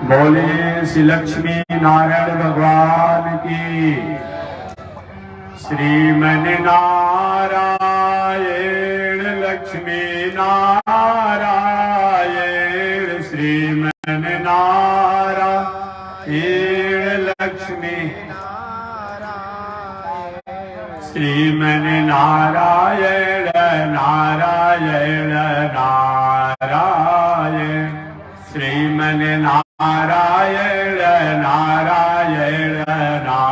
बोले श्री लक्ष्मी नारायण भगवान की। श्रीमन नारायण लक्ष्मी नारायण, श्रीमन नारायण लक्ष्मी, श्रीमन नारायण नारायण नारायण, श्रीमन नारायण नारायण नारायण,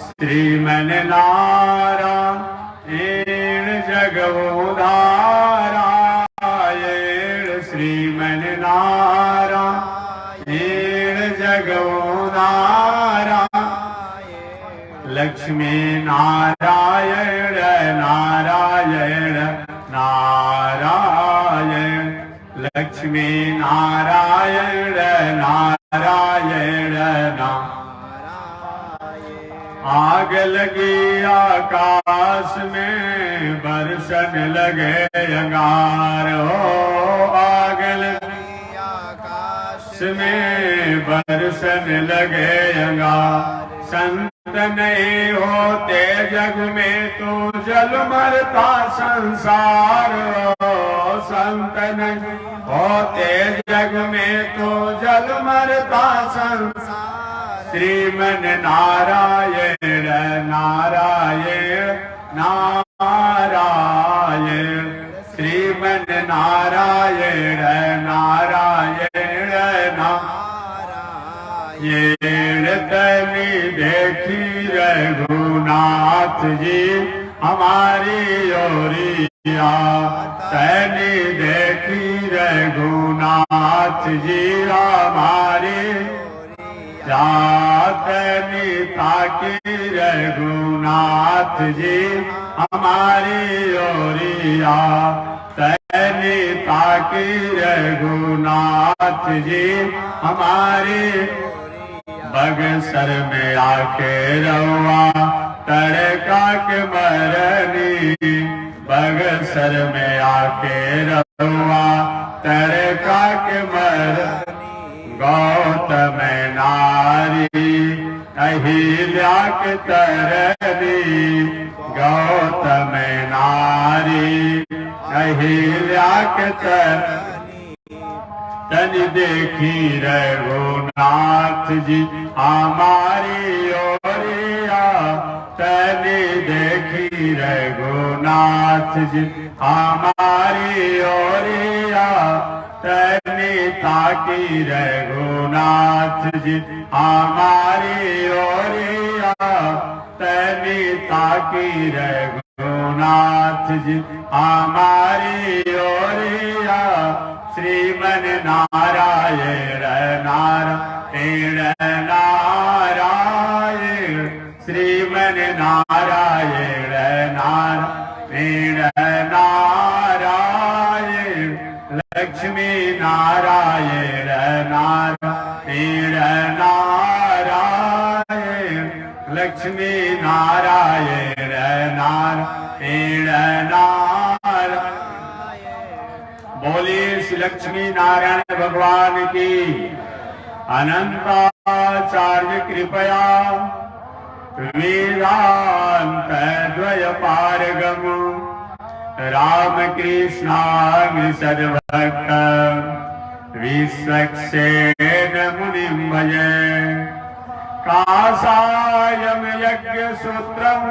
श्रीमन नारायण जगोदारायण, श्रीमन नारायण जगोदारायण, लक्ष्मी नारायण नारायण नारायण, लक्ष्मी नारायण नारायण नारायण। आग लगी आकाश में बरसन लगे अंगार हो, आग लगी आकाश में बरसन लगे अंगार, संत नहीं होते जग में तो जल मरता संसार हो, संत नहीं होते जग में तो जल मरता संसार, श्रीमन नारायण नारायण नारायण, श्रीमन नारायण नारायण नारायण। तनी देखी रघुनाथ जी हमारी ओरिया, तनी देखी रघुनाथ जी हमारी, तनी ताकी रघुनाथ जी हमारी ओरिया, तनी ताकी रघुनाथ जी हमारी, बगसर में आके रहुआ तड़का के मरनी, बगसर में आके रहुआ तड़का के मरनी, गौतम नारी अहिल्या के तरनी, गौतम नारी अहिल्या के तरनी, तनि देखी रघुनाथ जी हमारी ओरिया, तनि देखी रघुनाथ जी हमारी ओरिया, तनि ताकी रघुनाथ जी हमारी ओरिया, तनि ताकी रघुनाथ जी हमारी ओरिया, श्रीमन नारायण नारायण नारायण, श्रीमन नारायण नारायण नारायण, लक्ष्मी नारायण नारायण नारायण, लक्ष्मी नारायण नारायण नारायण। बोलिए श्री लक्ष्मी नारायण भगवान की। अनंताचार्य कृपया वेदांत द्वय पारगम रामकृष्णांग सद्भक्त विश्वक्सेन मुनिं भजे। काषायं यज्ञ सूत्रं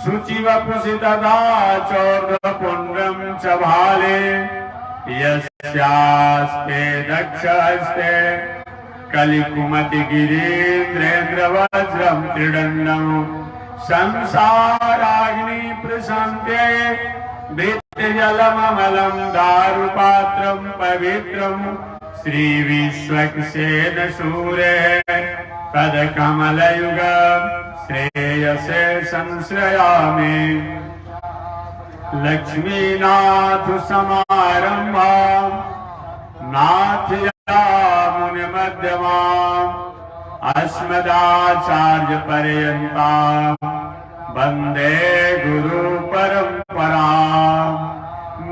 शुचिवपुषि तदा चौर्धपुण्ड्रं च भाले, यस्यास्ते दक्षहस्ते कलिकुमति गिरीन्द्रेन्द्र वज्रं त्रिदण्डं, संसाराग्नि प्रशान्ते भृत्यजलममलं दारुपात्रं पवित्रं, श्रीविश्वक्सेन सूरे पदकमलयुग श्रेयसे संश्रयामि। लक्ष्मीनाथ समारंभा नाथयामुनिमध्यमाम् अस्मदाचार्य पर्यन्ताम् वन्दे गुरु परम्पराम्।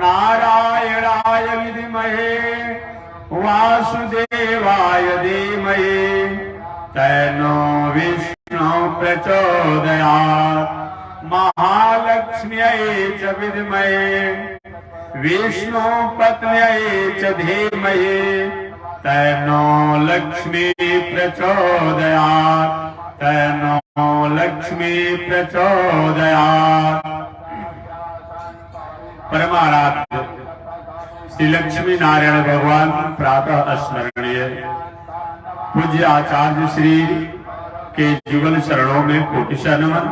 नारायणाय विद्महे वासुदेवाय धीमहि तन्नो विष्णु प्रचोदयात्। महालक्ष्म्यै च विद्महे विष्णु पत्न्यै च धीमहि तन्नो लक्ष्मी प्रचोदयात्। तन्नो लक्ष्मी प्रचोदयात्। परमाराध्य श्री लक्ष्मी नारायण भगवान प्रातः स्मरणीय पूज्य आचार्य श्री के जुगल चरणों में कोटिशः नमन।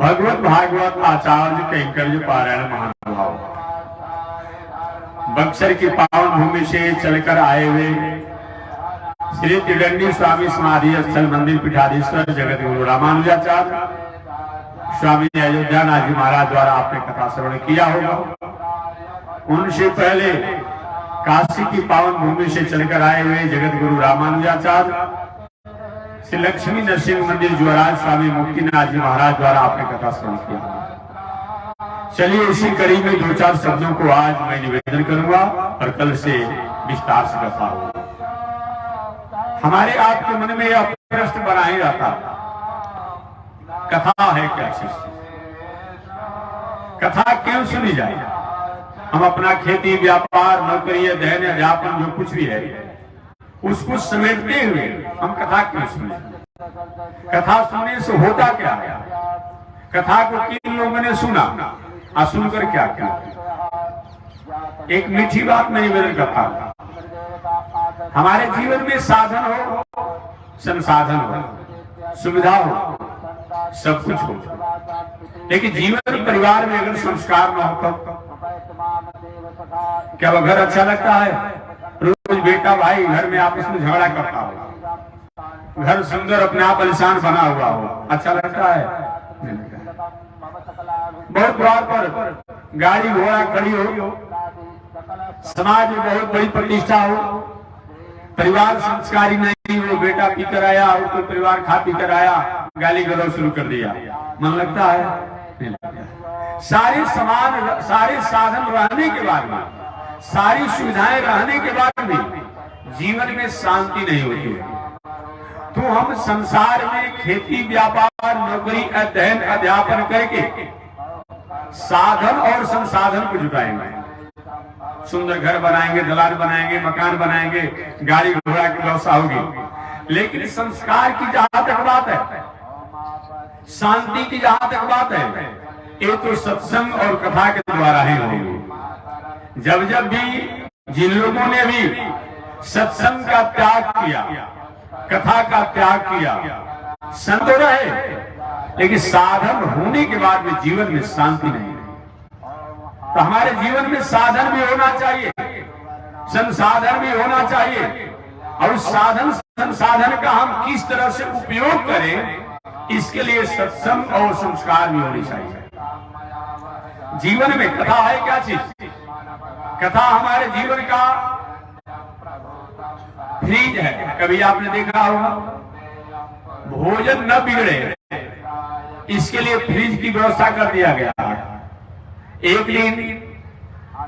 भगवत भागवत आचार्य कैंकर्य पारायण महानुभाव बक्सर की पावन भूमि से चलकर आए हुए श्री त्रिदंडी स्वामी समाधि स्थल मंदिर पीठाधीश्वर जगत गुरु रामानुजाचार्य स्वामी अयोध्यानाथ जी महाराज द्वारा आपने कथा श्रवण किया होगा। उनसे पहले काशी की पावन भूमि से चलकर आए हुए जगत गुरु रामानुजाचार्य श्री लक्ष्मी नरसिंह मंदिर ज्वराज स्वामी मुक्तिनाथ जी महाराज द्वारा आपने कथा श्रवण किया। चलिए इसी कड़ी में दो चार शब्दों को आज मैं निवेदन करूंगा और कल से विस्तार से कथा होगा। हमारे आपके मन में यह प्रश्न बना ही रहता, कथा है क्या चीज? कथा क्यों सुनी जाए? हम अपना खेती व्यापार नौकरी अध्ययन अध्यापन जो कुछ भी है उसको समेटते हुए हम कथा क्यों सुने? कथा सुनने से होता क्या है? कथा को किन लोगों ने सुना और सुनकर क्या किया? एक मीठी बात मैं निवेदन करता हूं, हमारे जीवन में साधन हो, संसाधन हो, सुविधा हो, सब कुछ हो, लेकिन जीवन परिवार में अगर संस्कार न हो तो क्या वह घर अच्छा लगता है? रोज बेटा भाई घर में आपस में झगड़ा करता हो, घर सुंदर अपने आप आलिशान बना हुआ हो, अच्छा लगता है? बहुत द्वार पर गाड़ी घोड़ा खड़ी हो, समाज में बहुत बड़ी प्रतिष्ठा हो, परिवार संस्कारी नहीं हो, बेटा पी कर आया हो तो परिवार खा पी कर आया, गाली गलौज शुरू कर दिया, मन लगता है? नहीं लगता। सारे साधन रहने के बाद में, सारी सुविधाएं रहने के बाद भी जीवन में शांति नहीं होती है। तो हम संसार में खेती व्यापार नौकरी अध्ययन अध्यापन करके साधन और संसाधन को जुटाएंगे, सुंदर घर बनाएंगे, दलान बनाएंगे, मकान बनाएंगे, गाड़ी घोड़ा की व्यवस्था होगी, लेकिन संस्कार की जहां तक बात है, शांति की जहां तक बात है, ये तो सत्संग और कथा के द्वारा ही होगी। जब जब भी जिन लोगों ने भी सत्संग का त्याग किया, कथा का त्याग किया, संत रहे, लेकिन साधन होने के बाद में जीवन में शांति नहीं रही। तो हमारे जीवन में साधन भी होना चाहिए, संसाधन भी होना चाहिए, और उस साधन संसाधन का हम किस तरह से उपयोग करें, इसके लिए सत्संग और संस्कार भी होनी चाहिए। जीवन में कथा है क्या चीज? कथा हमारे जीवन का फ्रीज है। कभी आपने देखा होगा, भोजन न बिगड़े इसके लिए फ्रिज की व्यवस्था कर दिया गया है। एक दिन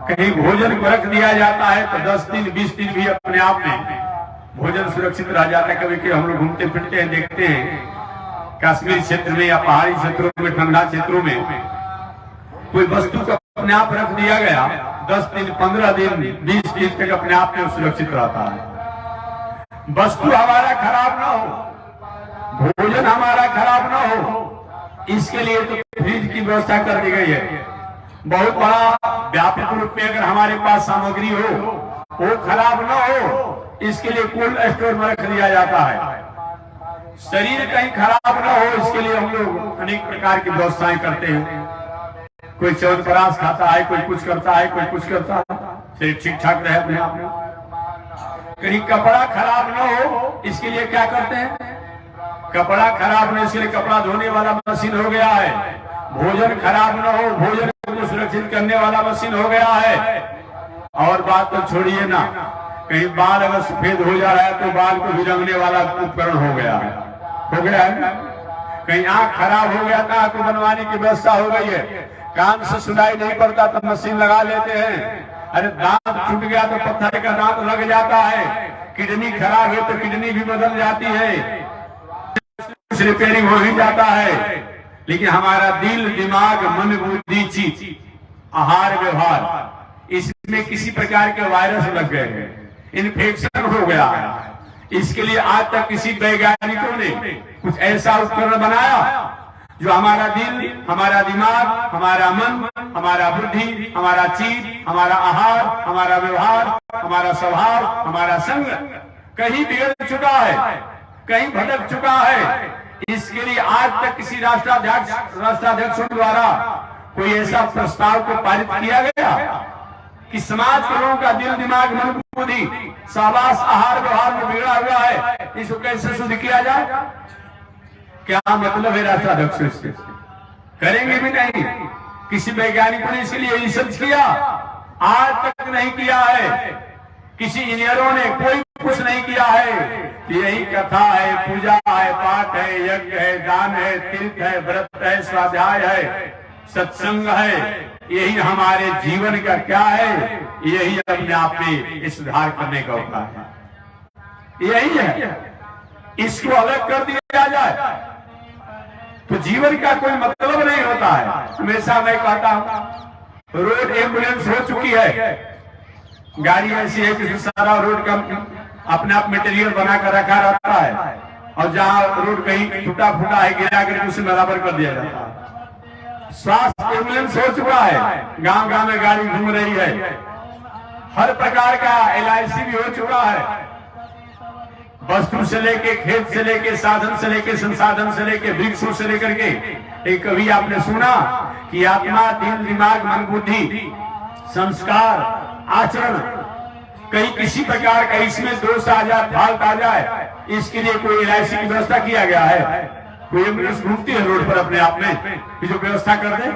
कहीं भोजन को रख दिया जाता है तो 10 दिन 20 दिन भी अपने आप में भोजन सुरक्षित रह जाता है। कभी कभी हम लोग घूमते फिरते हैं, देखते हैं कश्मीर क्षेत्र में या पहाड़ी क्षेत्रों में, ठंडा क्षेत्रों में कोई वस्तु को अपने आप रख दिया गया, 10 दिन 15 दिन 20 दिन तक अपने आप में सुरक्षित रहता है। वस्तु हमारा खराब ना हो, भोजन हमारा खराब ना हो, इसके लिए तो फ्रिज की व्यवस्था कर दी गई है। बहुत बड़ा व्यापक रूप में अगर हमारे पास सामग्री हो, वो खराब ना हो, इसके लिए कोल्ड स्टोर में रख दिया जाता है। शरीर कहीं खराब ना हो, इसके लिए हम लोग अनेक प्रकार की व्यवस्थाएं करते हैं। कोई च्यवनप्राश खाता है, कोई कुछ करता है, कोई कुछ करता है, शरीर ठीक ठाक रहे अपने आप में। कहीं कपड़ा खराब ना हो, इसके लिए क्या करते हैं? कपड़ा खराब न, इसके लिए कपड़ा धोने वाला मशीन हो गया है। भोजन खराब न हो, भोजन को सुरक्षित करने वाला मशीन हो गया है। और बात तो छोड़िए ना, कहीं बाल अगर सफेद हो जा रहा है तो बाल को भी रंगने वाला उपकरण हो गया है। कहीं आंख खराब हो गया था, आंख को बनवाने की व्यवस्था हो गई है। कान से सुनाई नहीं पड़ता तो मशीन लगा लेते हैं। अरे दांत टूट गया तो पत्थर का दांत लग जाता है, किडनी खराब है तो किडनी भी बदल जाती है, रिपेयरिंग हो ही जाता है। लेकिन हमारा दिल, दिमाग, मन, बुद्धि, चित्त, आहार, व्यवहार, इसमें किसी प्रकार के वायरस लग गए हैं, इन्फेक्शन हो गया है। इसके लिए आज तक किसी वैज्ञानिकों ने कुछ ऐसा उपकरण बनाया जो हमारा दिल, हमारा दिमाग, हमारा मन, हमारा बुद्धि, हमारा चित्त, हमारा आहार, हमारा व्यवहार, हमारा स्वभाव, हमारा संग कहीं बिगड़ चुका है, कहीं भटक चुका है। इसके लिए आज तक किसी राष्ट्राध्यक्षों द्वारा कोई ऐसा प्रस्ताव को पारित किया गया कि समाज के लोगों का दिल, दिमाग, मन, बुद्धि, सहवास, आहार, व्यवहार में बिगड़ा हुआ है, इसको कैसे शुद्ध किया जाए? क्या मतलब है राष्ट्राध्यक्ष इसके? करेंगे भी नहीं। किसी वैज्ञानिकों ने इसके लिए रिसर्च किया? आज तक नहीं किया है। किसी इंजीनियरों ने कोई कुछ नहीं किया है। यही कथा है, पूजा है, पाठ है, यज्ञ है, दान है, तीर्थ है, व्रत है, स्वाध्याय है, सत्संग है, यही हमारे जीवन का क्या है? यही अपने आप में सुधार करने का उपाय है, यही है। इसको अलग कर दिया जाए तो जीवन का कोई मतलब नहीं होता है। हमेशा मैं कहता हूं, रोड एम्बुलेंस हो चुकी है, गाड़ी ऐसी है कि सारा रोड का अपने आप मटेरियल बनाकर रखा रहता है, और जहां रोड कहीं टूटा फूटा है, गिरा करके उसे बराबर कर दिया जाता है। स्वास्थ्य एम्बुलेंस हो चुका है, गांव गांव में गाड़ी घूम रही है, हर प्रकार का LIC भी हो चुका है। वस्तु से लेके, खेत से लेके, साधन से लेके, संसाधन से लेके, वृक्षों से लेकर के, एक कभी आपने सुना कि आत्मा, दिल, दिमाग, मन, बुद्धि, संस्कार, आचरण कहीं किसी प्रकार का इसमें दोष आ जाए, फाल्ट आ जाए, इसके लिए कोई LIC की व्यवस्था किया गया है? कोई एम्बुलेंस घूमती है रोड पर अपने आप में कि जो व्यवस्था कर दे?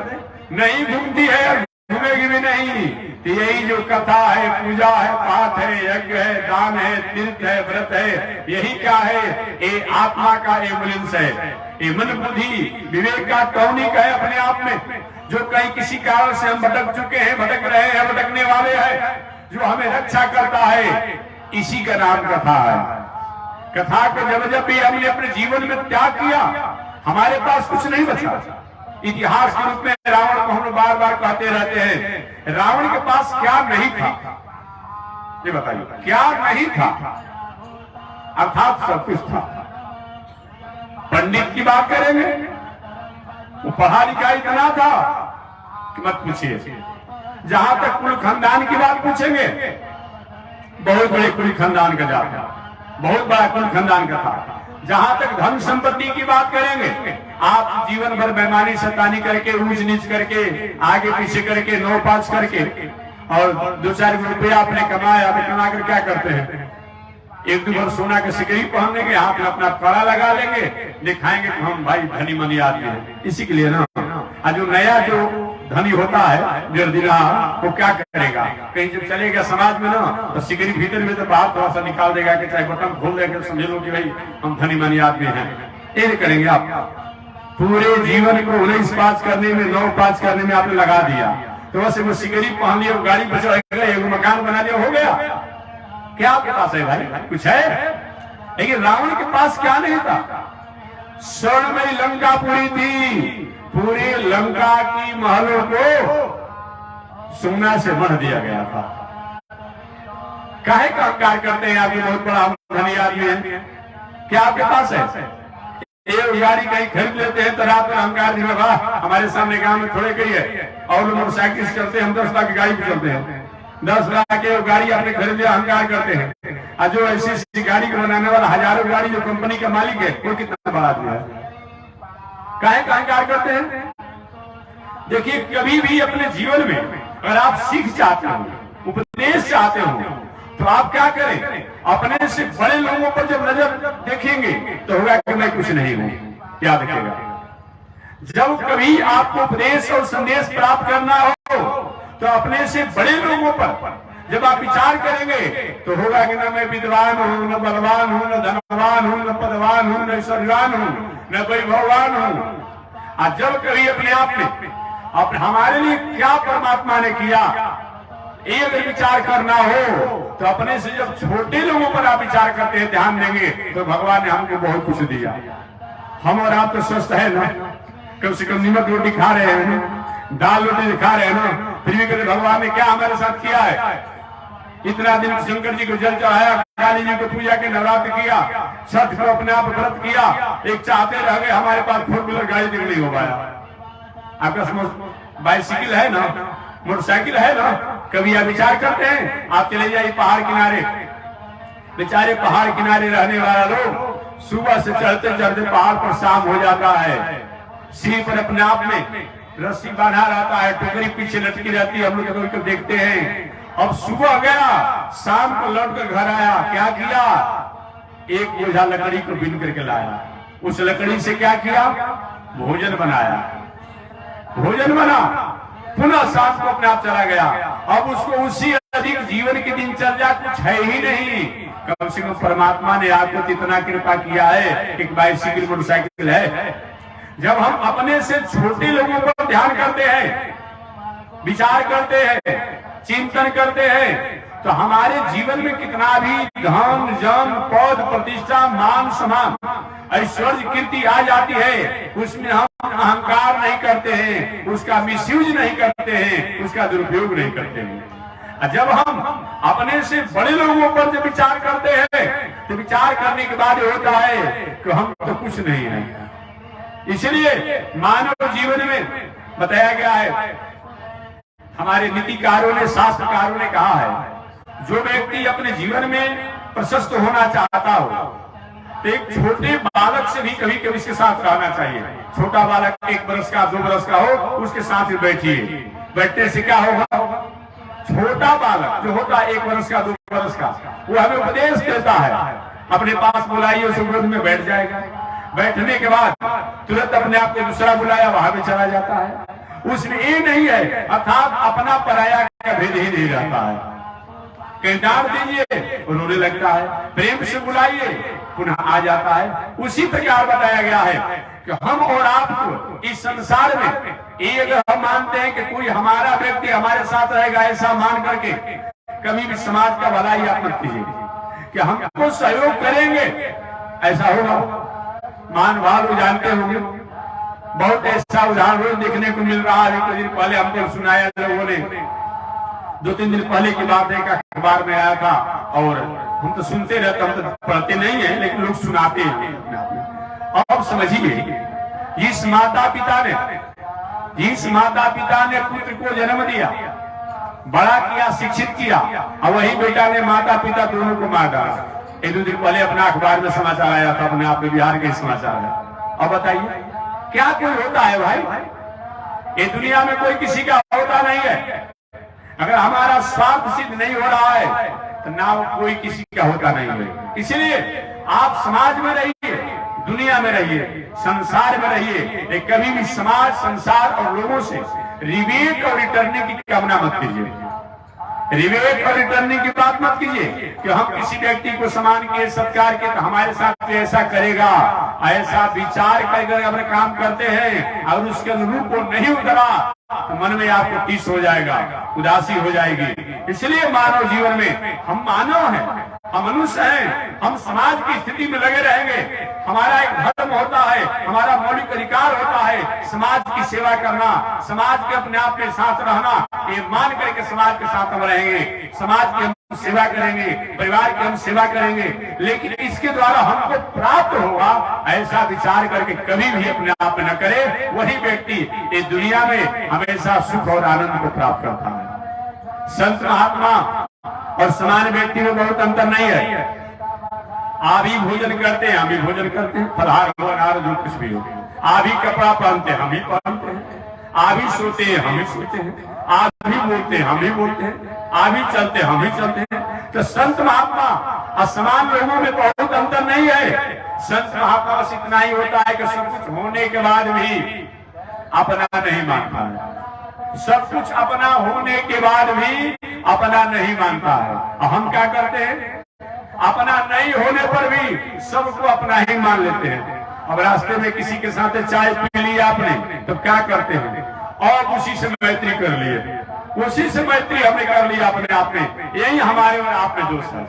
नहीं घूमती है, घूमेगी भी नहीं। तो यही जो कथा है, पूजा है, पाठ है, यज्ञ है, दान है, तीर्थ है, व्रत है, यही क्या है? ये आत्मा का एम्बुलेंस है, ये मन, बुद्धि, विवेक का टॉनिक है अपने आप में, जो कहीं किसी कारण से हम भटक चुके हैं, भटक रहे हैं, भटकने वाले हैं, जो हमें रक्षा करता है। इसी का नाम कथा है। कथा को जब भी हमने अपने जीवन में त्याग किया, हमारे पास कुछ नहीं बचा। इतिहास के रूप में रावण को हम लोग बार बार कहते रहते हैं, रावण के पास क्या नहीं था? ये बताइए, क्या नहीं था? अर्थात सब कुछ था। पंडित की बात करेंगे, वो पढ़ा लिखा इतना था कि मत पूछिए। जहां तक कुल खानदान की बात पूछेंगे, बहुत बड़े कुल खानदान का जाता, बहुत बड़ा कुल खानदान का था। जहां तक धन संपत्ति की बात करेंगे, आप जीवन भर बेईमानी, शैतानी करके, ऊंच नीच करके, आगे पीछे करके, नौ पाँच करके, और 2-4 रुपया आपने कमाया, कमा कर क्या करते हैं? 1-2 बार सोना के सिकड़ी पहन लेंगे, हाथ में अपना कड़ा लगा लेंगे, दिखाएंगे कि हम भाई धनी मनी आदमी हैं। इसी के लिए ना, आज जो नया जो धनी होता है निर्दिना, वो क्या करेगा? कहीं जब चलेगा समाज में ना, तो सिकड़ी भीतर में तो बाहर थोड़ा सा निकाल देगा कि चाहे बटन खोल देगा, समझ लो कि भाई हम धनी मनी आदमी हैं। ये नहीं करेंगे आप। पूरे जीवन को 19 पास करने में, 9 पास करने में आपने लगा दिया, तो बस वो सिकड़ी पहन लिया, गाड़ी पर चढ़ गए, एक मकान बना लिया, हो गया। क्या आपके पास है भाई? कुछ है? लेकिन रावण के पास क्या नहीं था? स्वर्ण में लंका पूरी थी, पूरी लंका की महलों को सोना से भर दिया गया था। काहे का अहंकार करते हैं? आप बहुत बड़ा धनी आदमी है, क्या आपके पास है? एक गाड़ी कहीं खरीद लेते हैं तो रात में अहंकार नहीं लगा, हमारे सामने गांव में थोड़े कही है, और लोग मोटरसाइकिल से चलते हैं, हम 10 लाख की गाड़ी पे चलते हैं, 10 लाख के गाड़ी आपने खरीद लिया, अहंकार करते हैं। और जो ऐसी गाड़ी को बनाने वाला, हजारों गाड़ी जो कंपनी का मालिक है, वो कितना बड़ा आदमी है? काहे का अहंकार करते हैं? देखिए, कभी भी अपने जीवन में अगर आप सीख चाहते हो, उपदेश चाहते हो, तो आप क्या करें? अपने से बड़े लोगों पर जब नजर देखेंगे तो होगा कि मैं कुछ नहीं हूं। क्या देखेगा? जब कभी आपको उपदेश और संदेश प्राप्त करना हो, तो अपने से बड़े लोगों पर जब आप विचार करेंगे तो होगा कि न मैं विद्वान हूं, न बलवान हूं, न धनवान हूं, न पदवान हूं, न ऐश्वर्यवान हूं, न वैभववान हूं। और जब कभी अपने आप में हमारे लिए क्या परमात्मा ने किया, ये अगर विचार करना हो तो अपने से जब छोटे लोगों पर आप विचार करते हैं, ध्यान देंगे तो भगवान ने हमको बहुत कुछ दिया। हम और आप तो स्वस्थ है ना, कम से कम नमक रोटी खा रहे हैं ना, दाल रोटी खा रहे हैं ना, फिर भी कहते भगवान ने क्या हमारे साथ किया है। इतना दिन शंकर जी को जल चढ़ाया, काली जी को पूजा के नवरात्र किया, छठ को अपने आप व्रत किया, एक चाहते रह गए हमारे पास 4 व्हीलर गाड़ी तक नहीं हो पाया। आपका बाइसिकल है ना, मोटरसाइकिल है ना, कभी आप विचार करते हैं? आप चले जाइए पहाड़ किनारे, बेचारे पहाड़ किनारे रहने वाला लोग सुबह से चढ़ते चढ़ते पहाड़ पर शाम हो जाता है, सिर पर अपने आप में रस्सी बांधा रहता है, टोकरी पीछे लटकी रहती है, हम लोग कभी कभी देखते हैं। अब सुबह गया, शाम को लौट कर घर आया, क्या किया? एक बोझा लकड़ी को बीन करके लाया, उस लकड़ी से क्या किया? भोजन बनाया, भोजन बना, पुनः शाम को अपने आप चला गया। अब उसको उसी अधिक जीवन की दिनचर्या कुछ है ही नहीं। कम से कम परमात्मा ने आपको इतना कृपा किया है, एक बाइसिकल मोटरसाइकिल है। जब हम अपने से छोटे लोगों पर ध्यान करते हैं, विचार करते हैं, चिंतन करते हैं, तो हमारे जीवन में कितना भी धन जन पद प्रतिष्ठा मान सम्मान ऐश्वर्य कीर्ति आ जाती है, उसमें हम अहंकार नहीं करते हैं, उसका मिसयूज नहीं करते हैं, उसका दुरुपयोग नहीं करते हैं। जब हम अपने से बड़े लोगों पर जब विचार करते हैं तो विचार करने के बाद होता है कि हम तो कुछ नहीं है। इसलिए मानव जीवन में बताया गया है, हमारे नीतिकारों ने शास्त्रकारों ने कहा है, जो व्यक्ति अपने जीवन में प्रशस्त होना चाहता हो तो एक छोटे बालक से भी कभी कभी इसके साथ रहना चाहिए। छोटा बालक 1 वर्ष का 2 वर्ष का हो, उसके साथ ही बैठिए। बैठने से क्या होगा? छोटा बालक जो होता है 1 वर्ष का 2 वर्ष का, वो हमें उपदेश देता है, अपने पास बुलाइए, उसे गोद में बैठ जाएगा। बैठने के बाद तुरंत अपने आप को दूसरा बुलाया, वहां पे चला जाता है। उसमें ये नहीं है, अर्थात अपना पराया का भेद ही नहीं रहता है। कहीं डांट दीजिए रोने लगता है, प्रेम से बुलाइए पुनः आ जाता है। उसी प्रकार बताया गया है कि हम और आपको इस संसार में ये अगर हम मानते हैं कि कोई हमारा व्यक्ति हमारे साथ रहेगा, ऐसा मान करके कभी भी समाज का भलाई आप मत कीजिए कि हमको सहयोग करेंगे, ऐसा होगा। मान भाव जानते होंगे, बहुत ऐसा उदाहरण रोज देखने को मिल रहा है। कुछ दिन पहले हमको सुनाया लोगों ने, 2-3 दिन पहले की बात है, एक अखबार में आया था, और हम तो सुनते रहते, हम तो पढ़ते नहीं है, लेकिन लोग सुनाते हैं। अब समझिए, जिस माता पिता ने पुत्र को जन्म दिया, बड़ा किया, शिक्षित किया, और वही बेटा ने माता पिता दोनों को मार डाला। 1-2 दिन पहले अपना अखबार में समाचार आया था, अपने आप में बिहार के समाचार है। अब बताइए क्या कोई होता है भाई? ये दुनिया में कोई किसी का होता नहीं है। अगर हमारा स्वार्थ सिद्ध नहीं हो रहा है तो ना कोई किसी का होता नहीं है। इसलिए आप समाज में रहिए, दुनिया में रहिए, संसार में रहिए, कभी भी समाज, संसार और लोगों से रिवेट और रिटर्निंग की कामना मत कीजिए। रिवेट और रिटर्निंग की बात मत कीजिए कि हम किसी व्यक्ति को सम्मान किए, सत्कार किए तो हमारे साथ भी ऐसा करेगा, ऐसा विचार करके अगर काम करते हैं और उसके अनुरूप वो नहीं उतरा तो मन में आपको टीस हो जाएगा, उदासी हो जाएगी। इसलिए मानव जीवन में हम मानव हैं, हम मनुष्य हैं, हम समाज की स्थिति में लगे रहेंगे। हमारा एक धर्म होता है, हमारा मौलिक अधिकार होता है समाज की सेवा करना, समाज के अपने आप के साथ रहना। ये मान करके समाज के साथ हम रहेंगे, समाज की हम सेवा करेंगे, परिवार की हम सेवा करेंगे, लेकिन इसके द्वारा हमको प्राप्त होगा ऐसा विचार करके कभी भी अपने आप न करे। वही व्यक्ति इस दुनिया में हमेशा सुख और आनंद को प्राप्त करता है। संत महात्मा और सामान्य व्यक्ति में बहुत अंतर नहीं है। आप ही भोजन करते हैं, हम भी भोजन करते हैं, फलहार हो अनार जो कुछ भी हो। आप ही कपड़ा पहनते हैं, हम ही पहनते हैं। आप ही सोते हैं, हम ही सोते हैं। आप ही बोलते हैं, हम ही बोलते हैं। आप ही चलते हैं, हम ही चलते हैं। तो संत महात्मा और समान लोगों में बहुत अंतर नहीं है। संत महात्मा बस इतना ही होता है कि सब कुछ होने के बाद भी अपना नहीं मानता है। सब कुछ अपना होने के बाद भी अपना नहीं मानता है। और हम क्या करते हैं? अपना नहीं होने पर भी सबको अपना ही मान लेते हैं। अब रास्ते में किसी के साथ चाय पी ली आपने तो क्या करते हैं? और उसी से मैत्री कर लिए, उसी से मैत्री हमने कर लिया अपने आप में। यही हमारे और आप में दोष है,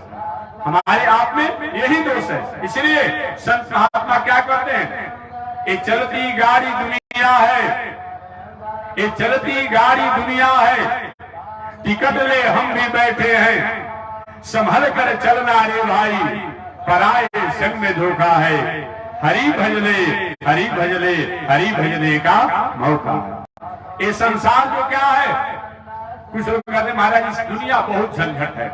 हमारे आप में यही दोष है। इसलिए संत महात्मा क्या करते हैं, ये चलती गाड़ी दुनिया है, ये चलती गाड़ी दुनिया है, टिकट ले हम भी बैठे हैं, संभल कर चलना रे भाई, पराए संग में धोखा है, हरि भजले हरि भजले हरि भजने का मौका। ये संसार जो क्या है, कुछ लोग कहते हैं महाराज इस दुनिया बहुत झंझट है।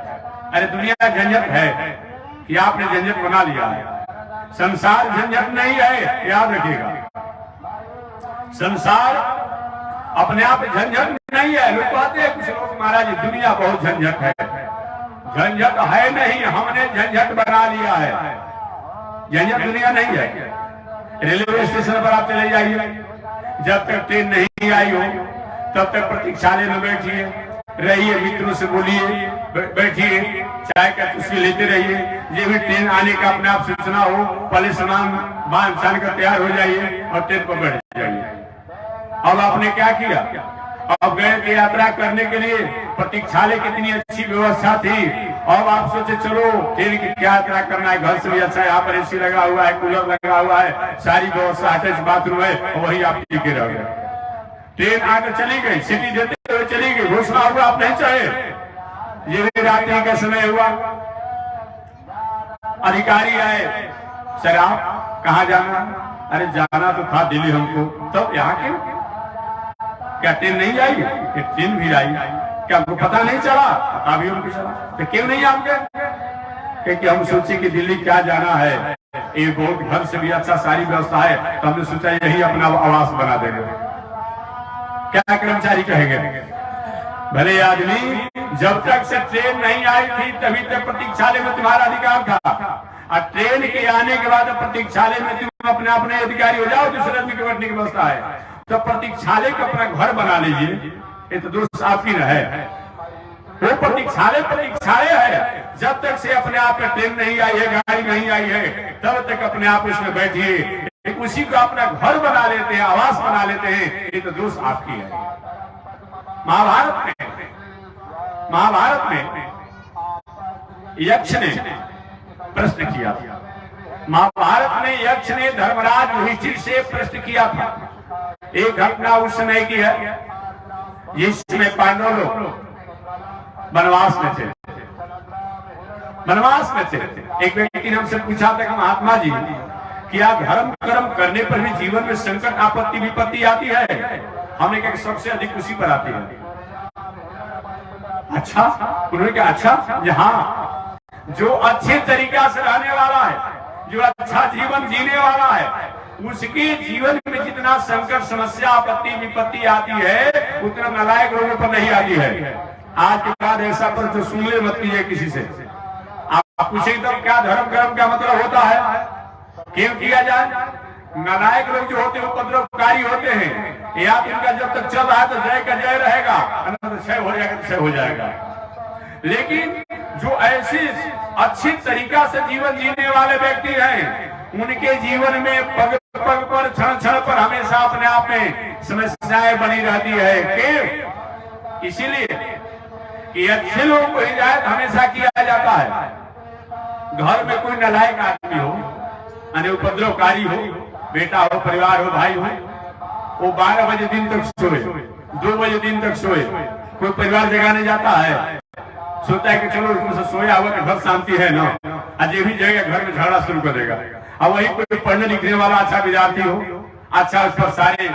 अरे दुनिया झंझट है कि आपने झंझट बना लिया है? संसार झंझट नहीं है, याद रखिएगा। संसार अपने आप झंझट नहीं है। लोग कहते हैं कुछ लोग महाराज दुनिया बहुत झंझट है, झंझट है नहीं, हमने झंझट बना लिया है। झंझट दुनिया नहीं है। रेलवे स्टेशन पर आप चले जाइए, जब तक ट्रेन नहीं आई हो तब तक प्रतीक्षालय में बैठिए, रहिए, मित्रों से बोलिए, बैठिए, चाय का चुस्की लेते रहिए। ये भी ट्रेन आने का अपने आप सूचना हो, पहले सामान बांध छान कर तैयार हो जाइए और ट्रेन पर बैठ जाइए। अब आपने क्या किया, अब गए थे यात्रा करने के लिए, प्रतीक्षालय कितनी अच्छी व्यवस्था थी, अब आप सोचे चलो ट्रेन की क्या यात्रा करना है, घर से भी अच्छा है, यहाँ पर एसी लगा हुआ है, कूलर लगा हुआ है, सारी व्यवस्था, अटैच बाथरूम है, वही आप टिके रह गए। ट्रेन आकर चली गई, सिटी देते हुए चली गई, घोषणा हुआ आप नहीं चाहे, ये भी रात्रि का समय हुआ, अधिकारी आए, सर आप कहाँ जाना? अरे जाना तो था दिल्ली हमको, तब यहाँ क्यों? क्या ट्रेन नहीं आई? ट्रेन भी आई, क्या हमको पता नहीं चला? पता भी हमको चला, तो क्यों नहीं आप गए? क्योंकि हम सोचे कि दिल्ली क्या जाना है, ये बहुत घर से भी अच्छा सारी व्यवस्था है, तो हमने सोचा यही अपना आवास बना देंगे। क्या कर्मचारी कहेंगे? भले आदमी, जब तक से ट्रेन नहीं आई थी तभी तक प्रतीक्षालय में तुम्हारा अधिकार था, और ट्रेन के आने के बाद प्रतीक्षालय में तुम अपने अपने अधिकारी हो जाओ, दूसरे आदमी के बैठने की व्यवस्था है, तो प्रतीक्षालय को अपना घर बना लीजिए। ये तो दोस्त आपकी न है, वो प्रतीक्षालय प्रतीक्षालय है। जब तक से अपने आप में ट्रेन नहीं आई है, गाड़ी नहीं आई है, तब तक अपने आप उसमें बैठिए, उसी को अपना घर बना लेते हैं, आवास बना लेते हैं, ये तो दोस्त आपकी है। महाभारत में यक्ष ने प्रश्न किया था, महाभारत में यक्ष ने धर्मराज युधिष्ठिर से प्रश्न किया था। एक घटना उस समय की है जिसमें पांडव लोग वनवास में थे, वनवास में थे। एक व्यक्ति ने हमसे पूछा था कि महात्मा जी, क्या धर्म कर्म करने पर भी जीवन में संकट आपत्ति विपत्ति आती है? हमने कहा सबसे अधिक उसी पर आती है। अच्छा? उन्होंने कहा अच्छा, हाँ, जो अच्छे तरीका से रहने वाला है, जो अच्छा जीवन जीने वाला है, उसके जीवन में जितना संकट समस्या आपत्ति विपत्ति आती है, उतना नालायक लोगों पर नहीं आती है। आज के बाद ऐसा पर तो सुन ले मत कीजिए किसी से। आप पूछे तो क्या धर्म कर्म का मतलब होता है, क्यों किया जाए? नालायक लोग जो होते हैं उपद्रवकारी होते हैं, या इनका जब तक चल रहा है तो जय का जय रहेगा, क्षय हो जाएगा तो क्षय हो जाएगा। लेकिन जो ऐसी अच्छी तरीका से जीवन जीने वाले व्यक्ति हैं, उनके जीवन में पग पग पर क्षण क्षण पर हमेशा अपने आप में समस्याएं बनी रहती है। क्यों? इसीलिए कि अच्छे लोगों को हिदायत हमेशा किया जाता है। घर में कोई नालायक आदमी हो, उपद्रवकारी हो, बेटा हो, परिवार हो, भाई हो, वो 12 बजे दिन तक सोए, 2 बजे दिन तक सोए, कोई परिवार जगाने जाता है, सोचता है कि चलो इसमें से सोया हुआ कि घर शांति है ना, आज ये भी जाएगा घर में झगड़ा शुरू कर देगा। अब वही कोई पढ़ने लिखने वाला अच्छा विद्यार्थी हो, अच्छा उस पर सारे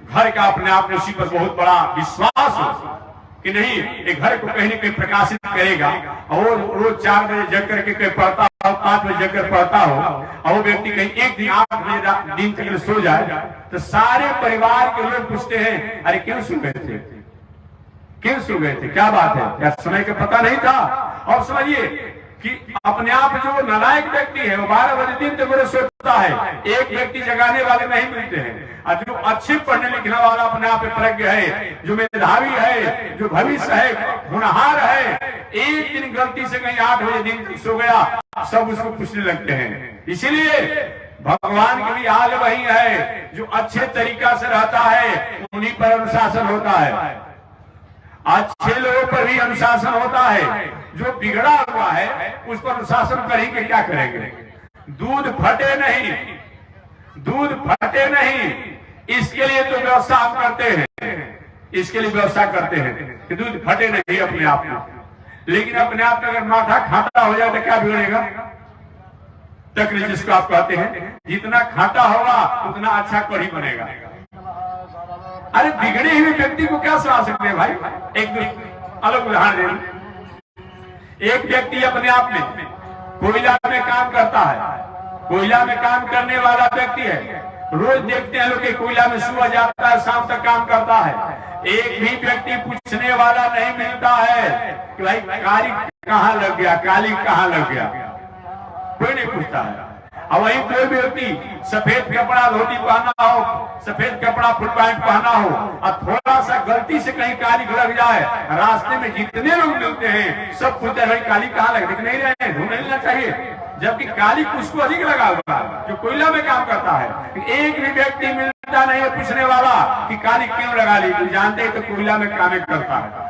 घर का अपने आप में उसी पर बहुत बड़ा विश्वास हो कि नहीं ये घर को कहीं न कहीं प्रकाशित करेगा, और रोज 4 बजे जग करके कोई पढ़ता हो, 5 बजे जग कर पढ़ता हो, और वो व्यक्ति कहीं एक दिन 8 बजे दिन तक सो जाए, तो सारे परिवार के लोग पूछते हैं अरे क्यों सो गए थे, क्यों सो गए थे, क्या बात है, क्या समय का पता नहीं था? और समझिए कि अपने आप जो नालायक व्यक्ति है वो 12 बजे दिन तक सोचता है, एक व्यक्ति जगाने वाले नहीं मिलते हैं। और जो अच्छे पढ़ने लिखने वाला अपने आप में प्रज्ञ है, जो मेधावी है, जो भविष्य है, होनहार है, एक दिन गलती से कहीं 8 बजे दिन सो गया, सब उसको पूछने लगते हैं। इसीलिए भगवान की भी हाल वही है, जो अच्छे तरीका से रहता है उन्हीं पर अनुशासन होता है। अच्छे लोगों पर भी अनुशासन होता है, जो बिगड़ा हुआ है उस पर अनुशासन करेंगे क्या करेंगे? दूध फटे नहीं, दूध फटे नहीं, इसके लिए तो व्यवस्था आप करते हैं, इसके लिए व्यवस्था करते हैं कि दूध फटे नहीं अपने आप में। लेकिन अपने आप में अगर माथा खाटा हो जाए तो क्या बिगड़ेगा? तकलीफ जिसको आप कहते हैं, जितना खाटा होगा उतना अच्छा कढ़ी बनेगा। अरे बिगड़े हुए व्यक्ति को क्या सुना सकते हैं भाई? एक अलग उदाहरण दे। एक व्यक्ति अपने आप में कोयला में काम करता है, कोयला में काम करने वाला व्यक्ति है, रोज देखते हैं लोग कि कोयला में सुबह जाता है शाम तक काम करता है, एक भी व्यक्ति पूछने वाला नहीं मिलता है कि भाई काली कहाँ लग गया, काली कहाँ लग गया, कोई नहीं पूछता है। और वही कोई व्यक्ति सफेद कपड़ा धोती पहना हो, सफेद कपड़ा फुल पैंट पहना हो और थोड़ा सा गलती से कहीं काली लग जाए, रास्ते में जितने लोग मिलते हैं सब पूछते हैं काली कहाँ लग, दिख नहीं रहे, ढूंढ लेना चाहिए, जबकि काली उसको अधिक लगा हुआ है जो कोयला में काम करता है। एक भी व्यक्ति मिलता नहीं है पूछने वाला कि काली क्यों लगा ली, तो जानते हैं तो कोयला में काम करता है।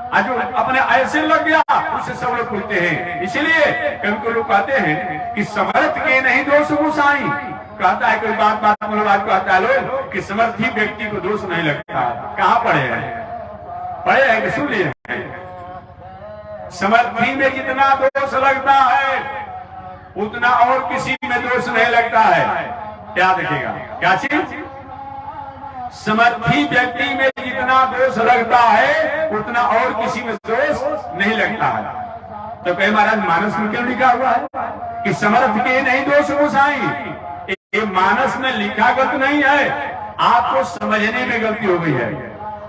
आज अपने ऐसे लग गया उससे सब लोग पूछते हैं। इसलिए कभी लोग कहते हैं कि समर्थ के नहीं दोष गोसाई, कहता है कोई बात बात कहता है लोग कि समर्थी व्यक्ति को दोष नहीं लगता। कहाँ पढ़े हैं? पढ़े हैं कि सुन लिए? समर्थी में जितना दोष लगता है उतना और किसी में दोष नहीं लगता है। क्या देखिएगा, क्या चीज? समर्थी व्यक्ति में जितना दोष लगता है उतना और किसी में दोष नहीं लगता है। तो कहे महाराज मानस में क्यों लिखा हुआ है कि समर्थ के नहीं दोष गोसाई? ये मानस में लिखा गलत नहीं है, आपको समझने में गलती हो गई है।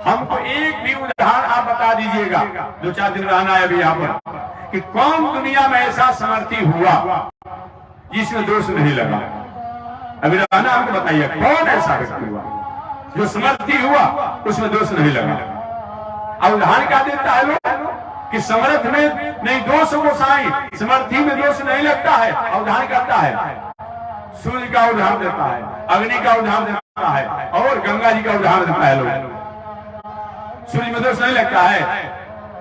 हमको एक भी उदाहरण आप बता दीजिएगा, 2-4 दिन रहना है अभी यहाँ पर, कि कौन दुनिया में ऐसा समर्थी हुआ जिसमें दोष नहीं लगा? अभी रहना हमको बताइए, कौन ऐसा व्यक्ति हुआ जो समर्थी हुआ उसमें दोष नहीं लगा? अब उदाहरण क्या देता है लोग कि समर्थ में नहीं दोष गोसाई, समर्थी में दोष नहीं लगता है। उदाहरण करता है, सूर्य का उदाहरण देता है, अग्नि का उदाहरण देता है और गंगा जी का उदाहरण देता है। लोग सूर्य में दोष नहीं लगता है।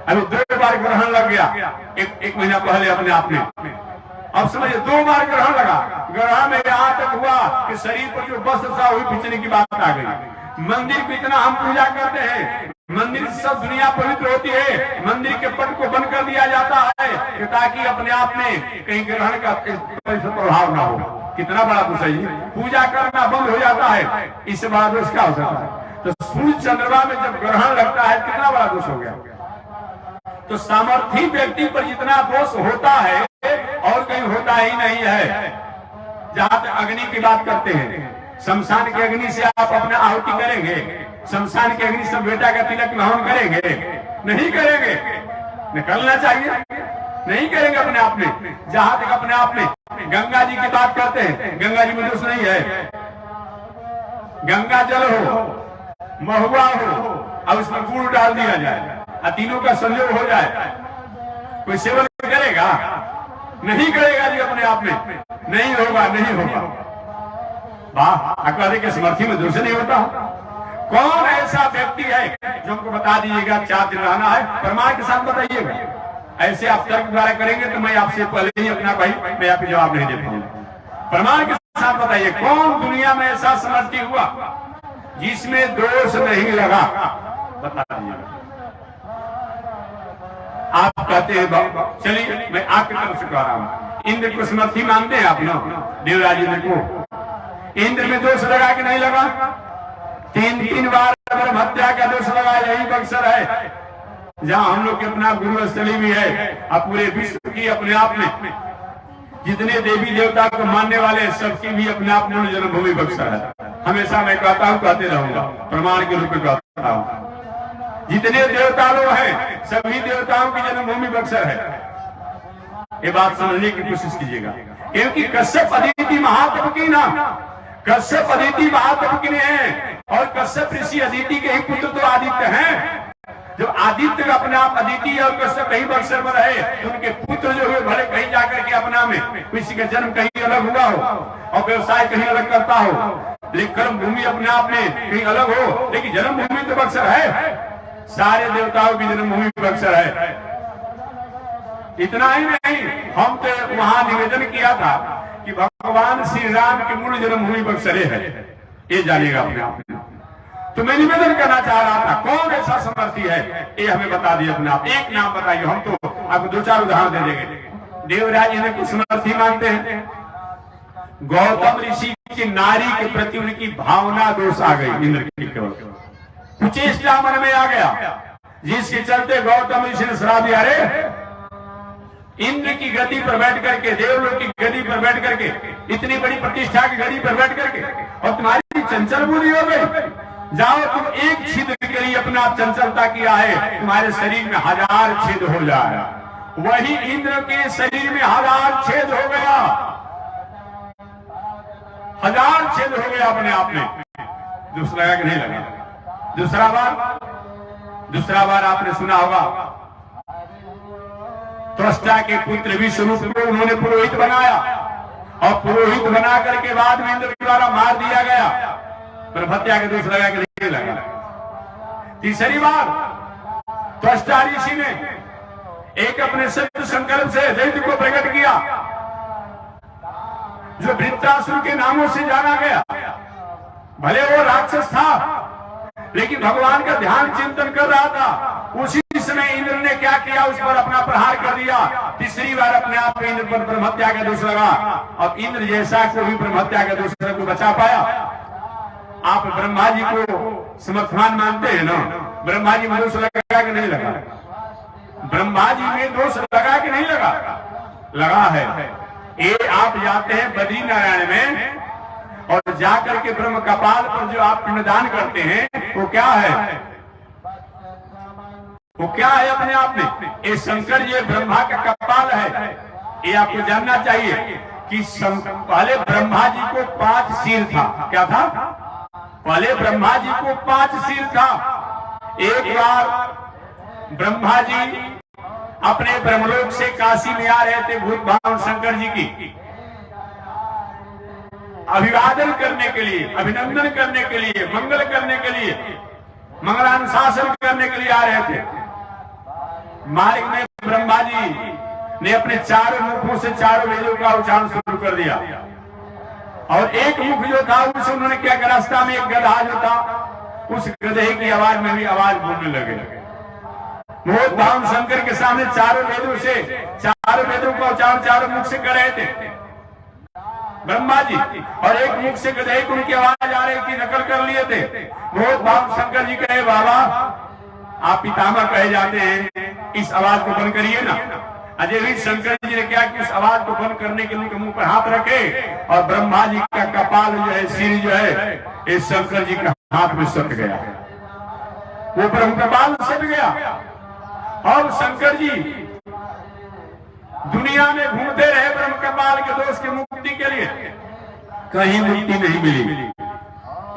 अभी 2 बार ग्रहण लग गया एक महीना पहले अपने आप में, अब समझिए 2 बार ग्रहण लगा। ग्रहण में यहाँ तक हुआ कि शरीर पर जो वस्त्र सा हुई पिछने की बात आ गई। मंदिर की इतना हम पूजा करते हैं, मंदिर सब दुनिया पवित्र होती है, मंदिर के पट को बंद कर दिया जाता है ताकि अपने आप में कहीं ग्रहण का प्रभाव ना हो। कितना बड़ा दोष है ये, पूजा करना बंद हो जाता है, इससे बड़ा दोष क्या हो सकता है? तो सूर्य चंद्रमा में जब ग्रहण लगता है कितना बड़ा दोष हो गया। तो सामर्थी व्यक्ति पर जितना दोष होता है और कहीं होता ही नहीं है। जहां तक अग्नि की बात करते हैं, शमशान की अग्नि से आप अपना आहुति करेंगे? शमशान की अग्नि से बेटा का तिलक हवन करेंगे? नहीं करेंगे। निकलना चाहिए, नहीं करेंगे अपने आप में। जहां तक अपने आप में गंगा जी की बात करते हैं, गंगा जी में दोष नहीं है। गंगा जल हो, महुआ हो और उसमें गुड़ डाल दिया जाए और तीनों का संयोग हो जाए, कोई सेवन करेगा? नहीं करेगा जी, अपने आप में नहीं होगा, नहीं होगा। वाह, अकबर के समर्थी में दोष नहीं होता। कौन ऐसा व्यक्ति है जो हमको बता दीजिएगा? 4 दिन रहना है, प्रमाण के साथ बताइएगा। ऐसे आप तर्क द्वारा करेंगे तो मैं आपसे पहले ही अपना भाई मैं आपको जवाब नहीं दे पाऊंगा। प्रमाण के साथ बताइए, कौन दुनिया में ऐसा समर्थी हुआ जिसमें दोष नहीं लगा? बता दीजिएगा। आप कहते हैं, चलिए मैं आपकी तरफ से कह रहा हूं, इंद्र को समर्थी मानते हैं आप लोग? देवराज इंद्र को इंद्र में दोष लगा कि नहीं लगा? 3 बार ब्रह्म हत्या का दोष लगा। यही बक्सर है जहां हम लोग के अपना गुरु स्थली भी है और पूरे विश्व की अपने आप में जितने देवी देवता को मानने वाले सबकी भी अपने आप में जन्मभूमि बक्सर है। हमेशा मैं कहता हूँ, कहते रहूंगा, प्रमाण के रूप में कहता हूँ। जितने देवता लोग हैं सभी देवताओं की जन्मभूमि बक्सर है। ये बात समझने की कोशिश कीजिएगा, क्योंकि कश्यप अदिति महातप की ना, कश्यप अदिति महातप की है और कश्यप ऋषि अदिति के ही पुत्र तो आदित्य हैं। जब आदित्य का अपने आप अदिति और कश्यप कहीं बक्सर में रहे तो उनके पुत्र जो हुए भले कहीं जाकर के अपना में किसी का जन्म कहीं अलग हुआ हो और व्यवसाय कहीं अलग करता हो, लेकिन कर्म भूमि अपने आप में कहीं अलग हो, लेकिन जन्मभूमि तो बक्सर है। सारे देवताओं की जन्मभूमि बक्सर है। इतना ही नहीं, हम तो वहां निवेदन किया था कि भगवान श्री राम की मूल जन्मभूमि बक्सर है, ये जानिएगा अपने आप में। तो मैं निवेदन करना चाह रहा था, कौन ऐसा समर्थी है ये हमें बता दिए अपने आप। एक नाम बताइए, हम तो आपको 2-4 उदाहरण दे देंगे। देवराज जी ने कुछ समर्थी मानते हैं। गौतम ऋषि की नारी के प्रति उनकी भावना दोष आ गई, इंद्र की केवल कुचेष्टा मन में आ गया, जिसके चलते गौतम ऋषि ने श्राप दिया, अरे इंद्र की गद्दी पर बैठ करके, देवलोक की गद्दी पर बैठ करके, इतनी बड़ी प्रतिष्ठा की गद्दी पर बैठ करके, और तुम्हारी चंचल बुद्धि हो गई, जाओ तुम एक छिद्र के लिए अपना चंचलता किया है, तुम्हारे शरीर में 1000 छेद हो जाए। वही इंद्र के शरीर में 1000 छेद हो गया, 1000 छेद हो गया अपने आप में। दूसरा लगा कि नहीं लगा? दूसरा बार आपने सुना होगा, त्वष्टा के पुत्र विष्णु को उन्होंने पुरोहित बनाया, और पुरोहित बना करके बाद में इंद्र द्वारा मार दिया गया। पर हत्या के दोष लगा कि नहीं लगा? तीसरी बार त्वष्टा ऋषि ने एक अपने सत्य संकल्प से दैत्य को प्रकट किया, जो वृत्रासुर के नामों से जाना गया। भले वो राक्षस था, लेकिन भगवान का ध्यान चिंतन कर रहा था। उसी समय इंद्र ने क्या किया, उस पर अपना प्रहार कर दिया। तीसरी बार अपने आप में इंद्र पर ब्रह्महत्या का दोष लगा। अब इंद्र जैसा को भी ब्रह्महत्या का दोष को बचा पाया। आप ब्रह्मा जी को समर्थवान मानते हैं ना? ब्रह्मा जी में दोष लगा कि नहीं लगा? ब्रह्मा जी में दोष लगा कि नहीं लगा? लगा है। ये आप जाते हैं बद्री नारायण में, और जाकर के ब्रह्म कपाल पर जो आप पिंडदान करते हैं, वो क्या है? वो क्या है अपने आप में? ये शंकर जी ब्रह्मा का कपाल है। ये आपको जानना चाहिए कि पहले ब्रह्मा जी को 5 सिर था। क्या था? पहले ब्रह्मा जी को 5 सिर था। एक बार ब्रह्मा जी अपने ब्रह्मलोक से काशी में आ रहे थे, भूत भावन शंकर जी की अभिवादन करने के लिए, अभिनंदन करने के लिए, मंगल करने के लिए, मंगलानुशासन करने के लिए आ रहे थे। मार्ग में ब्रह्मा जी ने अपने 4 मुखों से 4 वेदों का उच्चारण शुरू कर दिया, और एक मुख जो था उसे उन्होंने क्या किया, रास्ता में एक गधा जो था, उस गधे की आवाज में भी आवाज बोलने लगे। भूत भावन शंकर के सामने 4 वेदों से 4 वेदों का उच्चारण 4 मुख से कर रहे थे ब्रह्मा जी, और एक मुख से गधे को उनकी आवाज आ रही थी, नकल कर लिए थे। भूत भावन शंकर जी कहे, बाबा आप पितामह कहे जाते हैं, इस आवाज को बंद करिए ना। अजय भी शंकर जी ने क्या कि उस आवाज को बंद करने के लिए मुंह पर हाथ रखे, और ब्रह्मा जी का कपाल जो है, सिर जो है, इस शंकर जी के हाथ में सट गया। वो ब्रह्म कपाल सट गया, और शंकर जी दुनिया में घूमते रहे ब्रह्म कपाल के दोष की मुक्ति के लिए, कहीं मुक्ति नहीं मिली।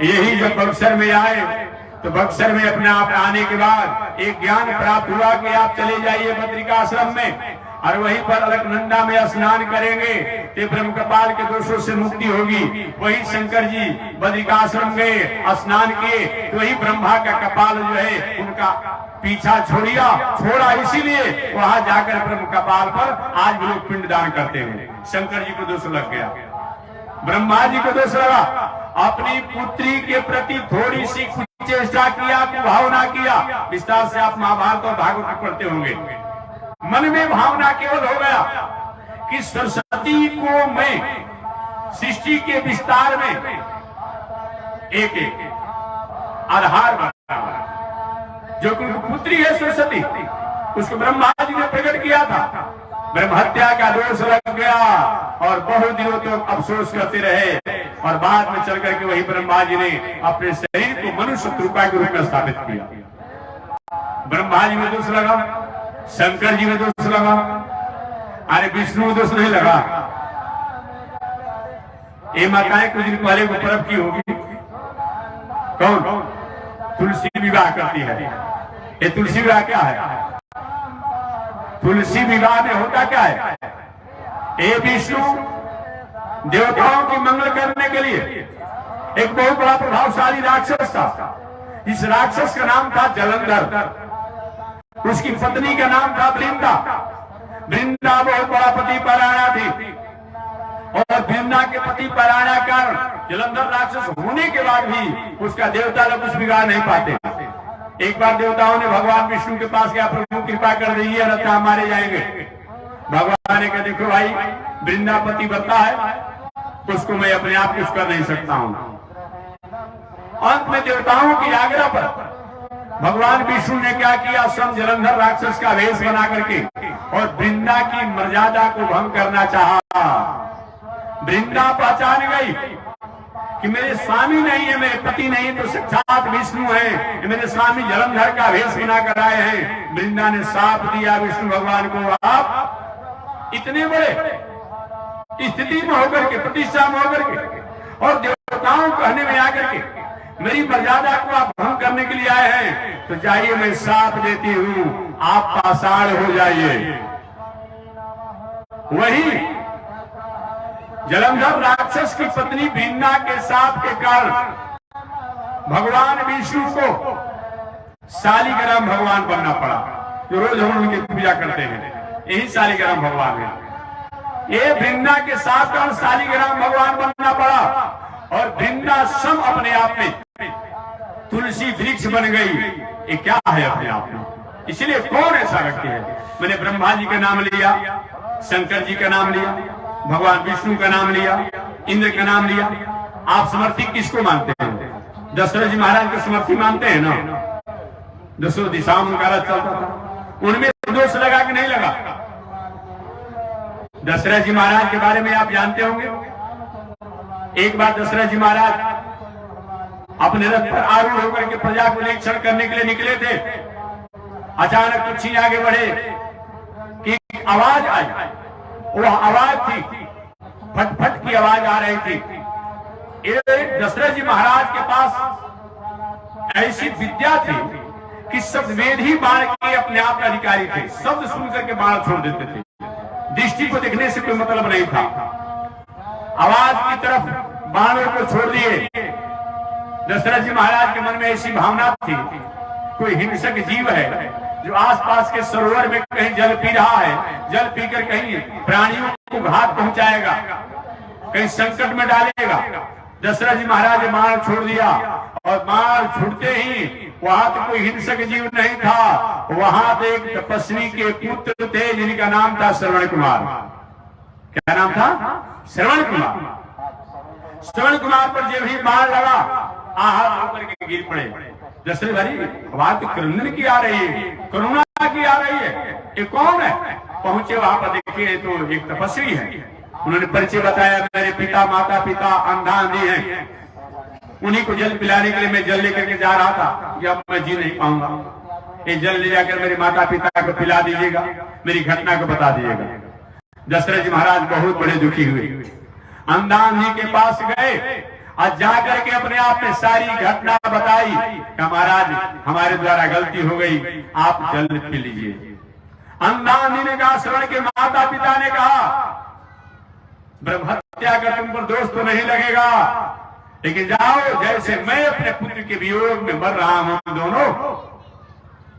यही जब बक्सर में आए, तो बक्सर में अपने आप आने के बाद एक ज्ञान प्राप्त हुआ कि आप चले जाइए बद्रिकाश्रम में, और वहीं पर अलकनंदा में स्नान करेंगे तो ब्रह्म कपाल के दोषों से मुक्ति होगी। वही शंकर जी बद्रिकाश्रम में स्नान किए, तो वही ब्रह्मा का कपाल जो है उनका पीछा छोड़ा, इसीलिए वहां जाकर ब्रह्म कपाल पर आज भी लोग पिंडदान करते हैं। शंकर जी को दोष लग गया, ब्रह्मा जी को दोष लगा। अपनी पुत्री के प्रति थोड़ी सी चेष्टा किया, भावना किया। विस्तार से आप महाभारत और भागवत पढ़ते होंगे। मन में भावना केवल हो गया कि सरस्वती को मैं सृष्टि के विस्तार में एक आधार बना, जो पुत्री है सरस्वती, उसको ब्रह्मा जी ने प्रकट किया था। ब्रह्म हत्या का दोष लग गया, और बहुत दिनों तक अफसोस करते रहे, और बाद में चल करके वही ब्रह्मा जी ने अपने शरीर को मनुष्य रूपा के रूप में स्थापित किया। ब्रह्मा जी में दोष लगा, शंकर जी में दोष लगा, अरे विष्णु में दोष नहीं लगा। ये माताएं कुछ दिन पहले को पर्व की होगी, कौन? तुलसी विवाह करती है। ये तुलसी विवाह क्या है? तुलसी विवाह में होता क्या है? ये विष्णु देवताओं की मंगल करने के लिए एक बहुत बड़ा प्रभावशाली राक्षस था, इस राक्षस का नाम था जलंधर, उसकी पत्नी का नाम था वृंदा। वृंदा बहुत बड़ा पति परायणा थी और वृंदा के पति परायणा कारण जलंधर राक्षस होने के बाद भी उसका देवता लोग कुछ बिगाड़ नहीं पाते। एक बार देवताओं ने भगवान विष्णु के पास गया, प्रभु कृपा कर दीजिए अन्यथा मारे जाएंगे। भगवान ने कहा देखो भाई, वृंदापति बता है, उसको मैं अपने आप कुछ कर नहीं सकता हूं। अंत में देवताओं की आज्ञा पर भगवान विष्णु ने क्या किया, स्वयं जलंधर राक्षस का वेश बना करके और वृंदा की मर्यादा को भंग करना चाहा। वृंदा पहचान गई कि मेरे स्वामी नहीं है, मेरे पति नहीं तो साक्षात विष्णु है, मेरे स्वामी जलंधर का वेश बना कर आए हैं। वृंदा ने साफ दिया विष्णु भगवान को, आप इतने बड़े स्थिति में होकर के, प्रतिष्ठा में होकर के और देवताओं कहने में आकर के मेरी मर्यादा को आप भंग करने के लिए आए हैं, तो जाइए मैं साफ देती हूं, आप पाषाण हो जाइए। वही जलंधर राक्षस की पत्नी वृंदा के साप के कारण भगवान विष्णु को शालिग्राम भगवान बनना पड़ा, जो रोज हम उनकी पूजा करते हैं, यही शालिग्राम भगवान है। ये वृंदा के साप का शालिग्राम भगवान बनना पड़ा और वृंदा स्वयं अपने आप में तुलसी वृक्ष बन गई। ये क्या है अपने आप में? इसलिए कौन ऐसा व्यक्ति है? मैंने ब्रह्मा जी का नाम लिया, शंकर जी का नाम लिया, भगवान विष्णु का नाम लिया, इंद्र का नाम लिया। आप समर्थी किसको मानते हैं? दशरथ जी महाराज को समर्थी मानते हैं ना? दसों दिशाओं में उनका रथ चलता था, उनमें दोष लगा कि नहीं लगा? दशरथ जी महाराज के बारे में आप जानते होंगे। एक बार दशरथ जी महाराज अपने रथ पर आरूढ़ होकर के प्रजा को निरीक्षण करने के लिए निकले थे। अचानक कुछ ही आगे बढ़े कि आवाज आई। वह आवाज थी, फटफट की आवाज आ रही थी। दशरथ जी महाराज के पास ऐसी विद्या थी कि शब्द वेद ही बाण के अपने आप अधिकारी थे, शब्द सुनकर के बाण छोड़ देते थे, दृष्टि को देखने से कोई मतलब नहीं था। आवाज की तरफ बाणों को छोड़ दिए। दशरथ जी महाराज के मन में ऐसी भावना थी, कोई हिंसक जीव है जो आसपास के सरोवर में कहीं जल पी रहा है, जल पीकर कहीं प्राणियों को घात पहुंचाएगा, कहीं संकट में डालेगा। दशरथ जी महाराज ने बाण छोड़ दिया और बाण छूटते ही वहां तो कोई हिंसक जीव नहीं था, वहां तो एक तपस्वी के पुत्र थे जिनका नाम था श्रवण कुमार। क्या नाम था? श्रवण कुमार। श्रवण कुमार पर जब ही बाण लगा, आहत होकर के गिर पड़े। दशरथ भाई आवाज तो क्रंदन की आ रही है, करुणा की आ रही है, ये कौन है? पहुंचे वहां पर, देखिए तो एक तपस्वी है। उन्होंने परिचय बताया, मेरे पिता माता पिता अंधा अंधी हैं, उन्हीं को जल पिलाने के लिए मैं जल लेकर के जा रहा था, कि अब मैं जी नहीं पाऊंगा, ये जल ले जाकर मेरे माता पिता को पिला दीजिएगा, मेरी घटना को बता दीजिएगा। दशरथ जी महाराज बहुत बड़े दुखी हुए, अंधा अंधी के पास गए और जाकर के अपने आप में सारी घटना बताई कि महाराज हमारे द्वारा गलती हो गई, आप जल पी लीजिए। अंधा अंधी ने कहा, श्रवण के माता पिता ने कहा, ब्रह्महत्या का तुम पर दोष तो नहीं लगेगा, लेकिन जाओ, जैसे मैं अपने पुत्र के वियोग में मर रहा हूं दोनों,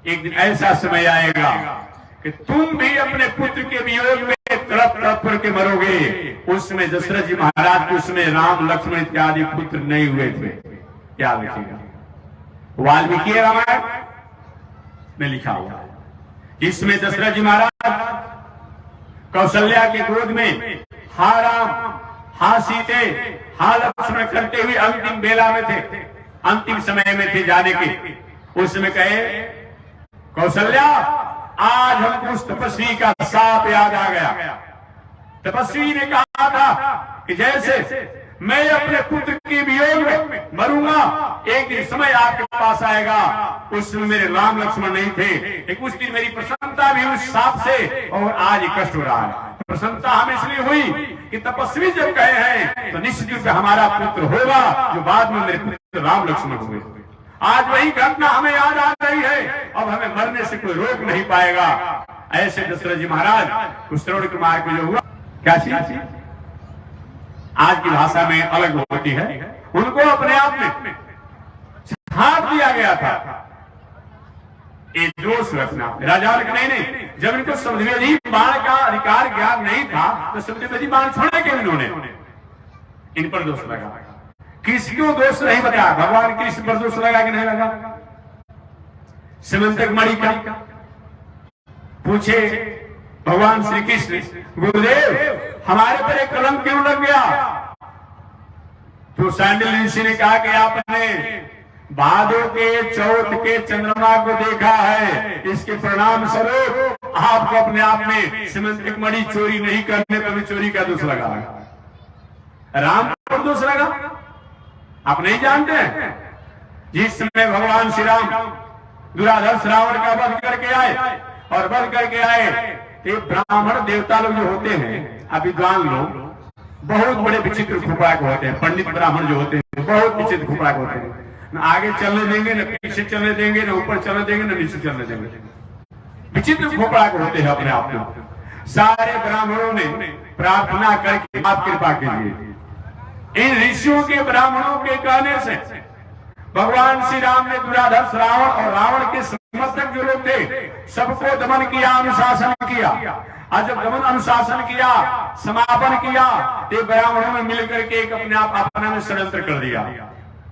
एक दिन ऐसा समय आएगा कि तुम भी अपने पुत्र के वियोग में तड़प तड़प करके मरोगे। उसमें दशरथ जी महाराज को उसमें राम लक्ष्मण इत्यादि पुत्र नहीं हुए थे। क्या लिखेगा? वाल्मीकि रामायण में लिखा हुआ है। इसमें दशरथ जी महाराज कौशल्या के गोद में हा राम हा सीते हा लक्ष्मण करते हुए अंतिम बेला में थे, अंतिम समय में थे जाने के। उसमें कहे, कौशल्या आज हमको उस तपस्वी का साप याद आ गया। तपस्वी ने कहा था कि जैसे मैं अपने पुत्र के वियोग में मरूंगा, एक दिन समय आपके पास आएगा, उसमें मेरे राम लक्ष्मण नहीं थे, एक उस दिन मेरी प्रसन्नता भी उस साप से, और आज कष्ट हो रहा है। प्रसन्नता हमें इसलिए हुई कि तपस्वी जब कहे हैं तो निश्चित रूप से हमारा पुत्र होगा, जो बाद में मेरे पुत्र राम लक्ष्मण हुए। आज वही घटना हमें याद आ रही है, अब हमें मरने से कोई रोक नहीं पाएगा। ऐसे दशरथ जी महाराज उस श्रवण कुमार को जो हुआ, क्या चीज आज की भाषा में अलग होती है, उनको अपने आप में ढांप दिया गया था। ये दोष रखना राजा नहीं, जब इनको समझवेदी बाण का अधिकार ज्ञान नहीं था तो समझवेदी बाण छोड़े क्यों इन्होंने? इन पर दोष लगा। किसी को दोष नहीं बताया, भगवान कृष्ण पर दोष लगा कि नहीं लगा? समंतक मणि का पूछे भगवान श्री कृष्ण, गुरुदेव हमारे पर एक कलंक क्यों लग गया? तो शांडिल्य ऋषि ने कहा कि आपने भादों के चौथ के चंद्रमा को देखा है, इसके परिणाम स्वरूप आपको अपने आप में समंतक मणि चोरी नहीं करने पर भी चोरी का दोष लगा। राम पर दोष लगा? आप नहीं जानते हैं जिस समय भगवान श्री राम दुराधर्ष रावण का वध करके आए और वध करके आए तो ब्राह्मण देवता लोग जो होते हैं, विद्वान लोग बहुत बड़े विचित्र खुपड़ाक होते हैं। पंडित ब्राह्मण जो होते हैं बहुत विचित्र खुपड़ाक होते हैं, न आगे चलने देंगे, न पीछे चलने देंगे, न ऊपर चलने देंगे, न नीचे चलने देंगे। विचित्र खुपड़ाक होते हैं अपने आप में। सारे ब्राह्मणों ने प्रार्थना करके आप कृपा कीजिए। इन ऋषियों के ब्राह्मणों के कहने से भगवान श्री राम ने दुराधर्ष रावण और रावण के समर्थक जो लोग थे सबको दमन किया, अनुशासन किया। और जब दमन अनुशासन किया, समापन किया, तो ब्राह्मणों में मिलकर के एक अपने आप अपना में षड्यंत्र कर दिया।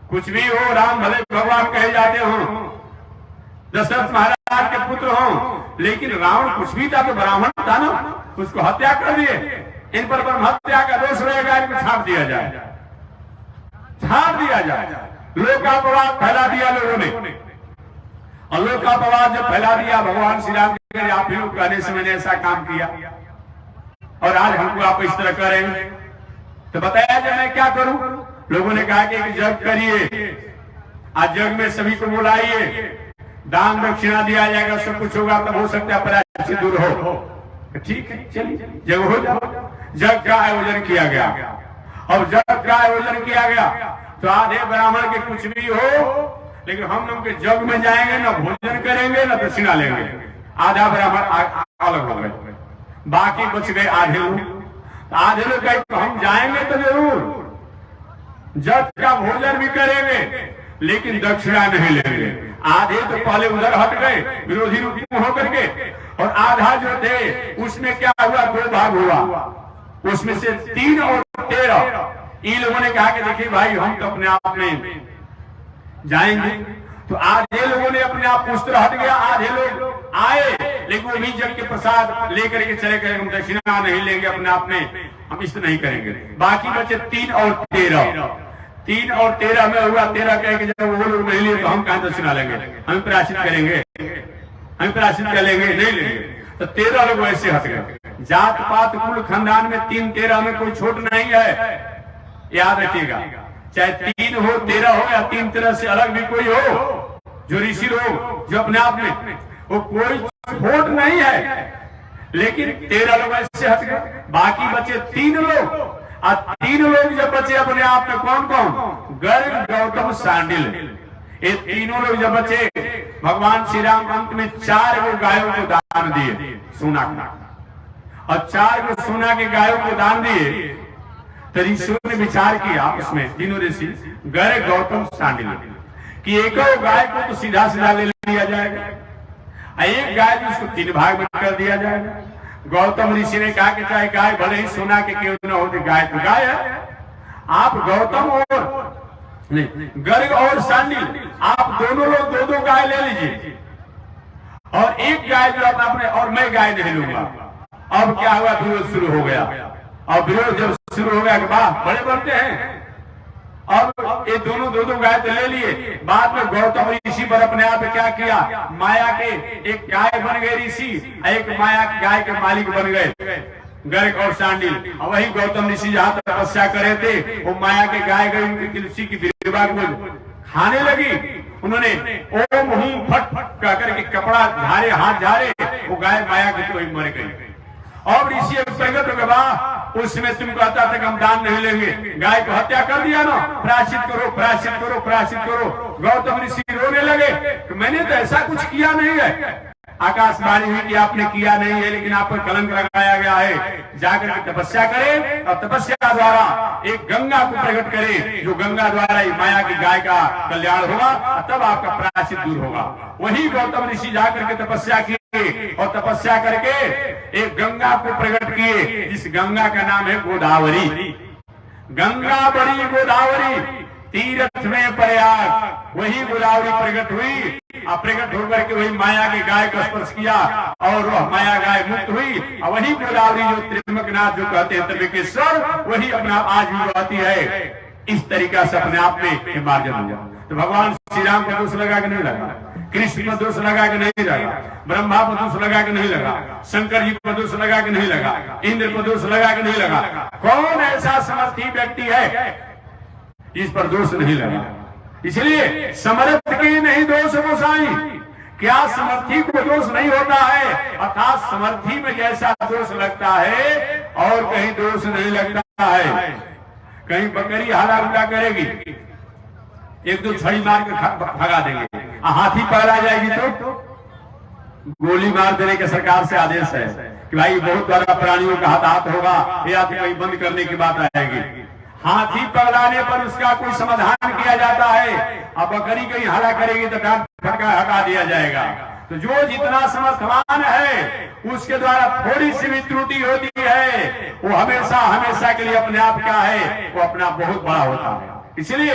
कुछ भी हो, राम भले भगवान कहे जाते हो, दशरथ महाराज के पुत्र हो, लेकिन रावण कुछ भी था तो ब्राह्मण था ना, उसको हत्या कर दिए। इन पर ब्रह्म हत्या का दोष रहेगा, इनको छाप दिया जाए, छाप दिया जाए। लोकापवाद फैला दिया लोगों ने, और लोकापवाद जब फैला दिया, भगवान श्री राम के आप ही लोग कहने से मैंने ऐसा काम किया और आज हमको आप इस तरह करेंगे, तो बताया जाए मैं क्या करूं? लोगों ने कहा कि एक जग करिए, आज जग में सभी को बुलाइए, दान दक्षिणा दिया जाएगा, सब कुछ होगा, तब हो सकता है प्रायश्चित दूर हो। ठीक है, चलिए जग हो जाओ। जग का आयोजन किया गया, और जग का आयोजन किया गया तो आधे ब्राह्मण के कुछ भी हो, लेकिन हम लोग के जग में जाएंगे, ना भोजन करेंगे, ना दक्षिणा लेंगे। आधा ब्राह्मण अलग हो गए, बाकी बच गए आधे लोग। आधे लोग कहे तो हम जाएंगे तो जरूर, जग का भोजन भी करेंगे, लेकिन दक्षिणा नहीं लेंगे। आधे तो पहले उधर हट गए विरोधी रूप में होकर के, और आधा जो थे उसमें क्या हुआ, दो भाग हुआ। उसमें से 3 और 13 इन लोगों ने कहा कि देखिए भाई हम तो अपने आप में जाएंगे, तो आधे लोगों ने अपने आप उस तरह हट गया, आधे लोग आए लेकिन वो भी जग के प्रसाद लेकर के चले गए, हम दक्षिणा नहीं लेंगे अपने आप में, हम इस नहीं करेंगे। बाकी बचे 3 और 13। 3 और 13 में हुआ 13 कहे कि जब वो लोग नहीं लिए तो हम कहां दक्षिणा लेंगे, हम प्रायश्चित करेंगे, हम प्रायश्चित करेंगे, नहीं लेंगे। तो 13 लोग वैसे हट गए। जात पात कुल खानदान में 3-13 में कोई छोट नहीं है, याद रखिएगा। चाहे 3 हो, 13 हो, या 3-13 से अलग भी कोई हो, जो ऋषि लोग जो अपने आप में, वो कोई छोट नहीं है, लेकिन 13 लोग ऐसे हट गए। बाकी बचे 3 लोग, और 3 लोग जब बचे अपने आप में, कौन कौन? गर्ग, गौतम, शांडिल्य। ये तीनों लोग जब बचे, भगवान श्री राम अंत में 4 गो गायों को दान दिए सोना का, और 4 गो सोना के गायों को दान दिए। तो ऋषियों ने विचार किया, उसमें तीनों ऋषि गर्ग, गौतम, शांडिल्य, कि एक गाय को तो सीधा सीधा ले लिया जाएगा, एक गाय जो उसको 3 भाग में कर दिया जाएगा। गौतम ऋषि ने कहा कि चाहे गाय भले ही सोना के क्यों न हो, गाय तो गाय है। आप गौतम और नहीं, गर्ग और शांडिल्य, आप दोनों लोग 2-2 गाय ले लीजिए, और एक गाय जो अपने, और मैं गाय नहीं लूंगा। अब क्या हुआ, विरोध शुरू हो गया, और विरोध जब शुरू हो गया कि वाह बड़े बनते हैं, और ये दोनों 2-2 गाय तो ले लिए। बाद में गौतम ऋषि पर अपने आप क्या किया, माया के एक गाय बन गए ऋषि, एक माया की गाय के मालिक बन गए गर्ग और शांडिल्य। और वही गौतम ऋषि जहां तपस्या करे थे, वो माया के गाय गई, उनकी तुलसी की विरवा को खाने लगी। उन्होंने ओम हूं फट फट कहकर के कपड़ा झारे, हाथ झारे, वो गाय माया की तो मर गई। और ऋषि प्रगट हो गया, उस समय तुम कहता था कि हम दान नहीं लेंगे, गाय को हत्या कर दिया ना, प्रायश्चित करो, प्रायश्चित करो, प्रायश्चित करो। गौतम ऋषि रोने लगे कि मैंने तो ऐसा कुछ किया नहीं है, आकाशवाणी हुई कि आपने किया नहीं है, लेकिन आप पर कलंक लगाया गया है, जाकर के तपस्या करें और तपस्या द्वारा एक गंगा को प्रकट करें, जो गंगा द्वारा माया की गाय का कल्याण होगा, तब आपका प्रायश्चित दूर होगा। वही गौतम ऋषि जाकर के तपस्या किए और तपस्या करके एक गंगा को प्रकट किए, जिस गंगा का नाम है गोदावरी। गंगा बड़ी गोदावरी तीर्थ में प्रयाग, वही गोदावरी प्रकट हुई। प्रकट होकर के वही माया की गाय को स्पर्श किया और वह माया गाय मुक्त हुई। और वही गोदावरी जो त्रिमकनाथ जो कहते हैं त्रिमकेश्वर, वही अपना आज भी बहती है। इस तरीका से अपने आप में मार्जन हुआ। तो भगवान श्री राम को दोष लगा कि नहीं लगा? कृष्ण को दोष लगा कि नहीं लगा? ब्रह्मा को दोष लगा कि नहीं लगा? शंकर जी को दोष लगा कि नहीं लगा? इंद्र को दोष लगा कि नहीं लगा? कौन ऐसा समर्थी व्यक्ति है इस पर दोष नहीं लगा? इसलिए समर्थ के नहीं दोष गोसाई, क्या समर्थी को दोष नहीं होता है? अर्थात समर्थी में जैसा दोष लगता है और कहीं दोष नहीं लगता है। कहीं बकरी हाला उल्टा करेगी, एक दो छड़ी मार के भगा देंगे, हाथी पकड़ा जाएगी तो गोली मार देने के सरकार से आदेश है कि भाई बहुत बड़ा प्राणियों का हाथ होगा, या तो कहीं बंद करने की बात आएगी। हाथी पकड़ाने पर उसका कोई समाधान किया जाता है, अब बकरी कहीं हला करेगी तो डांट फटका हटा दिया जाएगा। तो जो जितना समर्थवान है उसके द्वारा थोड़ी सी भी त्रुटि होती है, वो हमेशा हमेशा के लिए अपने आप क्या है, वो अपना बहुत बड़ा होता है। इसलिए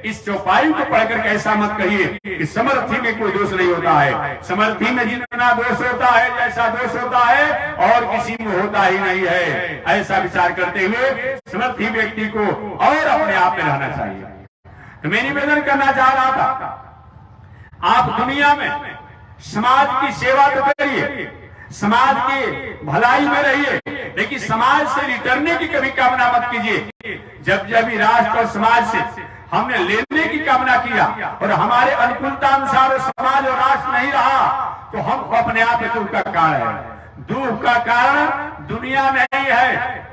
इस चौपाई को पढ़कर ऐसा मत कहिए कि समर्थी में कोई दोष नहीं होता है। समर्थी में जितना दोष होता है, जैसा दोष होता है, और किसी में होता ही नहीं है। ऐसा विचार करते हुए समर्थी व्यक्ति को और अपने आप में रहना चाहिए। तो मैं निवेदन करना चाह रहा था, आप दुनिया में समाज की सेवा तो करिए, समाज की भलाई में रहिए, लेकिन समाज से रिटर्ने की कभी कामना मत कीजिए। जब जब राष्ट्र और समाज से हमने लेने की कामना किया और हमारे अनुकूलता अनुसार समाज और राष्ट्र नहीं रहा, तो हम अपने आप में दुख का कारण है। दुख का कारण दुनिया नहीं है,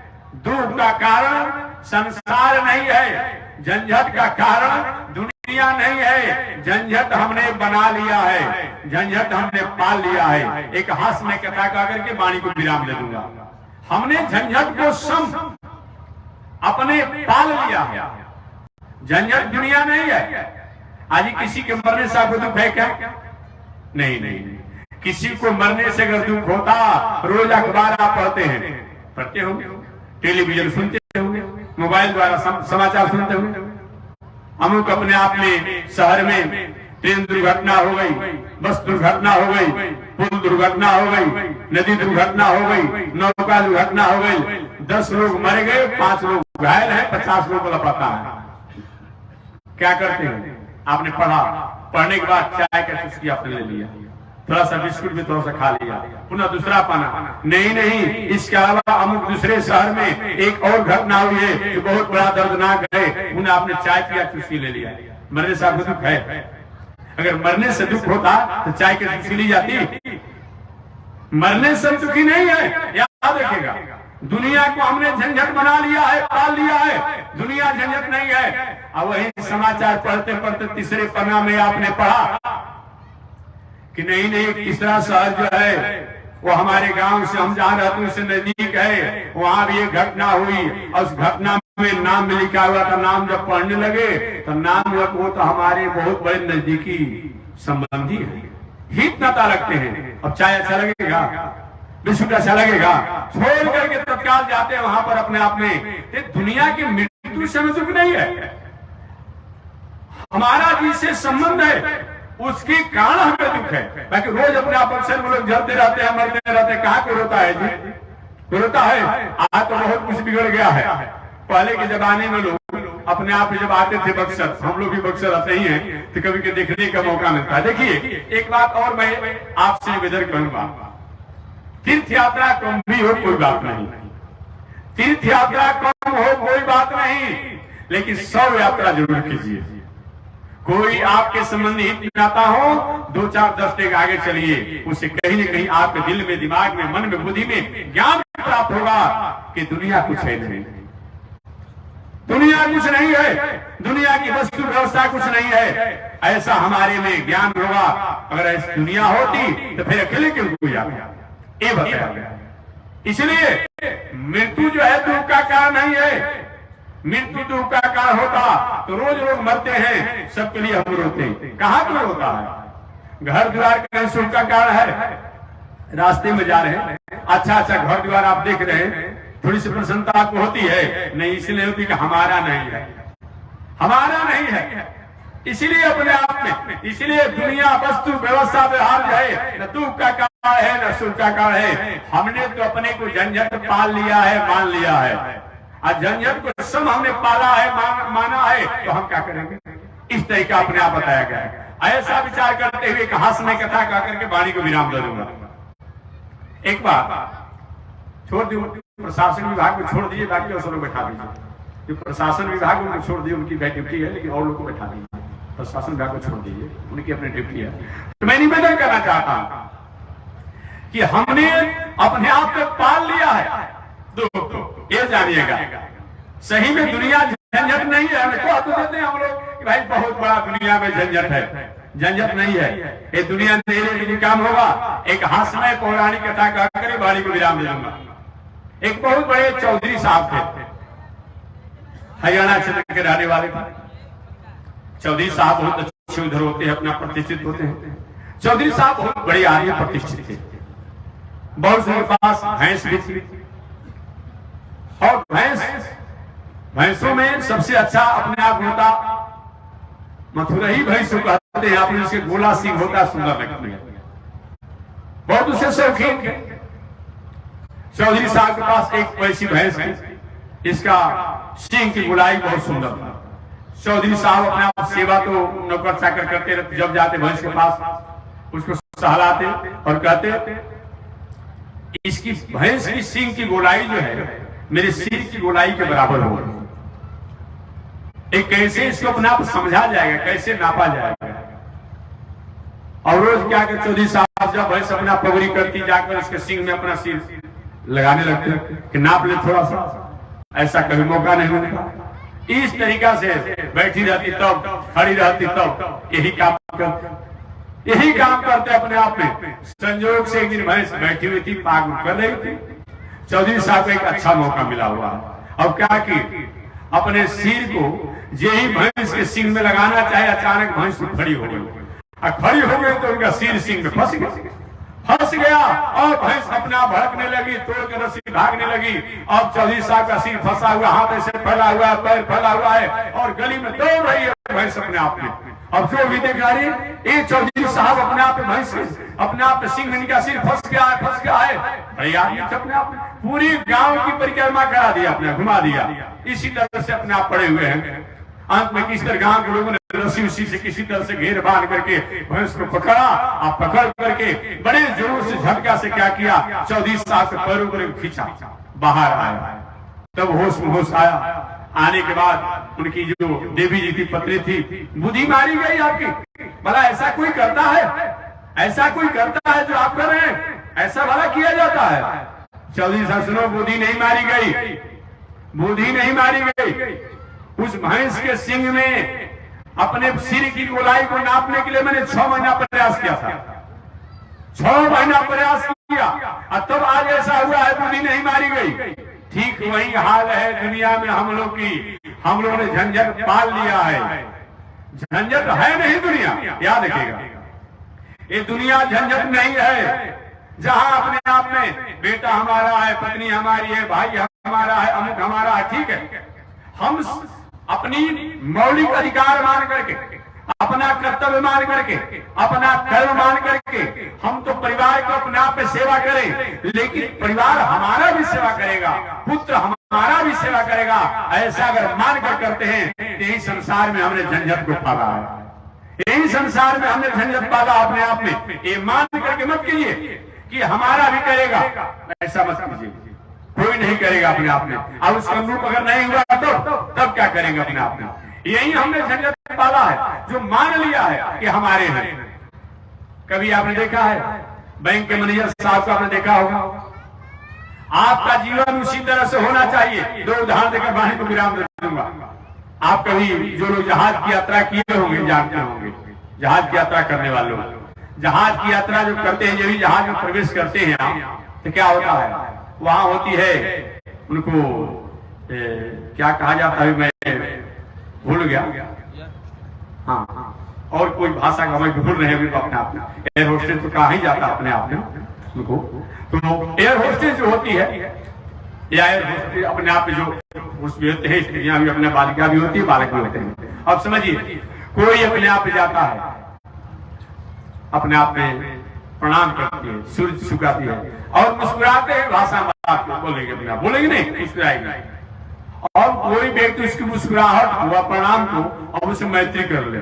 दुख का कारण संसार नहीं है, झंझट का कारण दुनिया नहीं है। झंझट हमने बना लिया है, झंझट हमने पाल लिया है। एक हास्य में कथा कह करके वाणी को विराम दे दूंगा। हमने झंझट को सम अपने पाल लिया है। झंझट दुनिया नहीं है। आज किसी के मरने से आपको दुख है क्या? नहीं नहीं, किसी को मरने से अगर दुख होता, रोज अखबार आप पढ़ते होंगे, टेलीविजन सुनते होंगे, मोबाइल द्वारा समाचार सुनते होंगे। अमुक अपने आप में शहर में ट्रेन दुर्घटना हो गई, बस दुर्घटना हो गई, पुल दुर्घटना हो गई, नदी दुर्घटना हो गई, नौका दुर्घटना हो गई, 10 लोग मर गए, 5 लोग घायल हैं, 50 लोग को लापता है। क्या करते हैं? आपने पढ़ा, पढ़ने के बाद चाय का चुस्की आपने ले लिया, थोड़ा सा बिस्कुट भी थोड़ा सा खा लिया, पुनः दूसरा पाना। नहीं, इसके अलावा अमुक दूसरे शहर में एक और घटना हुई है जो बहुत बड़ा दर्दनाक है, उन्हें आपने चाय पिया, चुस्की ले लिया। मरने से आपको दुख है? अगर मरने से दुख होता तो चाय की चुस्की ली जाती। मरने से दुखी नहीं है, याद रखिएगा। दुनिया को हमने झंझट बना लिया है, पाल लिया है, दुनिया झंझट नहीं है। अब वही समाचार पढ़ते पढ़ते तीसरे पन्ना में आपने पढ़ा कि नहीं, तीसरा शहर जो है वो हमारे गांव से, हम जहाँ रहते हैं उससे नजदीक है, वहां भी एक घटना हुई और उस घटना में नाम में लिखा हुआ था। नाम जब पढ़ने लगे तो नाम हुआ वो तो हमारे बहुत बड़े नजदीकी संबंधी है, हित नाता रखते हैं। अब चाय अच्छा लगेगा, बिस्कुट अच्छा लगेगा, छोड़ करके तत्काल जाते हैं वहां पर अपने आप में। दुनिया की मृत्यु से दुख नहीं है, हमारा जिससे संबंध है उसके कारण हमें दुख है। बाकी रोज अपने आप अक्सर वो लोग जलते रहते हैं, मरते रहते हैं, कहाँ को रोता है जी? को रोता है? आज तो बहुत कुछ बिगड़ गया है। पहले के जमाने में लोग अपने आप जब आते थे बक्सर, हम लोग भी बक्सर आते ही हैं, तो कभी के देखने का मौका मिलता है। देखिए एक बात और मैं आपसे निवेदन करूंगा, तीर्थ यात्रा कम भी हो कोई बात नहीं, तीर्थ यात्रा कम हो कोई बात नहीं, लेकिन 100 यात्रा जरूर कीजिए। कोई आपके संबंधी हित नाता हो, 2-4-10 टेक आगे चलिए, उससे कहीं न कहीं आपके दिल में, दिमाग में, मन में, बुद्धि में ज्ञान प्राप्त होगा कि दुनिया कुछ है नहीं। दुनिया कुछ नहीं है, दुनिया की वस्तु व्यवस्था कुछ नहीं है, ऐसा हमारे में ज्ञान होगा। अगर ऐसी दुनिया होती तो फिर अकेले क्यों कोई जाता, ये बताया गया। इसलिए मृत्यु जो है दुख का कारण नहीं है। मृत्यु दुख का कारण होता तो रोज लोग मरते हैं, सबके लिए हम रोते, कहाँ क्यों होता है? घर द्वार का सुख का कारण है। रास्ते में जा रहे हैं, अच्छा घर द्वार आप देख रहे हैं, थोड़ी सी प्रसन्नता आपको होती है? नहीं, इसलिए होती कि हमारा नहीं है, हमारा नहीं है। इसलिए अपने आप में, इसलिए दुनिया वस्तु व्यवस्था व्यवहार जो है न दुख का कारण है न सुख का कारण है। हमने तो अपने को झंझट पाल लिया है, मान लिया है, और झंझट को सब हमने पाला है, माना है, तो हम क्या करेंगे? इस तरह का अपने आप बताया गया है। ऐसा विचार करते हुए हास्य में कथा कह करके वाणी को विराम दे दूंगा। एक बार छोड़ दी, प्रशासन विभाग को छोड़ दीजिए, बाकी और लोग बैठा दीजिए। जो प्रशासन विभाग उनको छोड़ दिए, उनकी ड्यूटी है, लेकिन और लोग को बैठा दीजिए। प्रशासन विभाग को छोड़ दीजिए, उनकी अपनी ड्यूटी है। तो मैं निवेदन करना चाहता हूं कि हमने अपने आप को पाल लिया है। तो ये जानिएगा, सही में दुनिया झंझट नहीं है। हमें तो देते हैं हम लोग कि भाई बहुत बड़ा दुनिया में झंझट है, झंझट नहीं है। ये दुनिया में काम होगा। एक हास्यमय पौराणिक कथा कहकर वाणी को विराम दे दूंगा। एक बहुत बड़े चौधरी साहब थे, हरियाणा क्षेत्र के रहने वाले थे। चौधरी साहब बहुत अच्छे उधर होते हैं, अपना प्रतिष्ठित होते हैं। चौधरी साहब बहुत बड़े आदमी प्रतिष्ठित थे। बहुत से पास भैंस भी थी, और भैंसों में सबसे अच्छा अपने आप होता मथुरही भैंस कहते हैं। आपने उसके गोला सिंह होता, सुंदर लगती है, बहुत उसे शौकीन थे। चौधरी साहब के पास एक वैसी भैंस थी, इसका सिंह की गुलाई बहुत सुंदर था। चौधरी साहब अपने आप सेवा तो नौकर चाकर करते रहते। जब जाते भैंस के पास उसको सहलाते और कहते, इसकी भैंस की सिंह की गोलाई जो है मेरे सिर की गोलाई के बराबर हो। एक कैसे इसको अपने आप समझा जाएगा, कैसे नापा जाएगा। और रोज क्या कर चौधरी साहब जब भैंस अपना पगड़ी करती, जाकर उसके सिंह में अपना सिर लगाने लगते कि नाप ले थोड़ा सा। ऐसा कभी मौका नहीं मिलता। इस तरीका से बैठी रहती तब, खड़ी रहती तब, यही काम करते अपने आप में। संयोग से एक दिन भैंस बैठी हुई थी, पाग कर रही थी। चौधरी साहब को एक अच्छा मौका मिला हुआ। अब क्या कि अपने सिर को यही भैंस के सिंह में लगाना चाहे, अचानक भैंस खड़ी हो गई। खड़ी हो गई तो उनका सिर सिंह में फंस गया और भैंस अपना भड़कने लगी, तोड़कर रस्सी भागने लगी। अब चौधरी साहब का सिर फंसा हुआ, हाथ ऐसे फैला हुआ है, पैर फैला हुआ है, और गली में दौड़ रही है भैंस अपने आप में। अब जो भी देख रही, ये चौधरी साहब अपने आप में भैंस अपने आप में सिंह का सिर फंस गया है। भैया अपने आप पूरी गांव की परिक्रमा करा दिया, अपने घुमा दिया। इसी तरह से अपने आप पड़े हुए हैं। अंत में किस तरह गांव के लोगों ने रस्सी उसी से किसी तरह से घेर बांध करके भैंस को पकड़ा, और पकड़ करके बड़े जोर से झटका से क्या किया, चौधरी साहब के पैरों को खींचा, बाहर आया। तब होश में होश आया। आने के बाद उनकी जो देवी जी की पत्नी थी, बुद्धि मारी गई आपकी। भला ऐसा कोई करता है? ऐसा कोई करता है जो आप कर रहे हैं? ऐसा भला किया जाता है? चौधरी साहब सुनो, बुद्धि नहीं मारी गई, बुद्धि नहीं मारी गई। उस भैंस के सिंह में अपने सिर की गोलाई को नापने के लिए मैंने 6 महीना प्रयास किया था। 6 महीना प्रयास किया, और तब आज ऐसा हुआ है, बुद्धि नहीं मारी गई। ठीक वही हाल है दुनिया में हम लोग की। हम लोगों ने झंझट पाल लिया है। झंझट है नहीं दुनिया, याद रखिएगा। ये दुनिया झंझट नहीं है, जहां अपने आप में बेटा हमारा है, पत्नी हमारी है, भाई हमारा है, अमुक हमारा है, ठीक है। हम अपनी मौलिक अधिकार मान करके, अपना कर्तव्य मान करके, अपना कर्म मान करके हम तो परिवार को अपने आप में सेवा करें, लेकिन परिवार हमारा भी सेवा करेगा, पुत्र हमारा भी सेवा करेगा। ऐसा अगर मान कर करते हैं, यही संसार में हमने झंझट को पाला है। यही संसार में हमने झंझट पाला अपने आप में। ये मान करके मत कीजिए कि हमारा भी करेगा, ऐसा मत कीजिए। कोई नहीं करेगा अपने आप में। अब उसका अनुरूप अगर नहीं हुआ तो तब क्या करेंगे अपने आप में? यही हमने झंझट पाला है, जो मान लिया है कि हमारे हैं। कभी आपने देखा है बैंक के मैनेजर साहब को, आपने देखा होगा, आपका जीवन उसी तरह से होना चाहिए। दो उदाहरण देकर वाणी को विराम दे दूंगा। आप कभी जो लोग जहाज की यात्रा किए होंगे जानते होंगे, जहाज की यात्रा करने वाले लोग जहाज की यात्रा जो करते हैं, जब भी जहाज में प्रवेश करते हैं तो क्या होता है, वहां होती है उनको क्या कहा जाता है, मैं भूल गया। हाँ, और कोई भाषा का मैं भूल रहे हैं अपने आप में। एयर होस्टेस तो कहा ही जाता अपने आप में उनको। तो एयर होस्टेस जो होती है या एयर होस्टेस अपने आप जो उसमें होते हैं, स्त्रियां भी अपने बालिका भी होती है, बालक भी होते हैं। अब समझिए, कोई अपने आप जाता है, अपने आप में प्रणाम करती है, सूर्य झुकाती है और मुस्कुराते हैं, भाषा में बात बोलेंगे, अपने आप बोलेंगे नहीं, मुस्कुराएंगे। और कोई व्यक्ति उसकी मुस्कुराहट हुआ प्रणाम को और उसे मैत्री कर ले,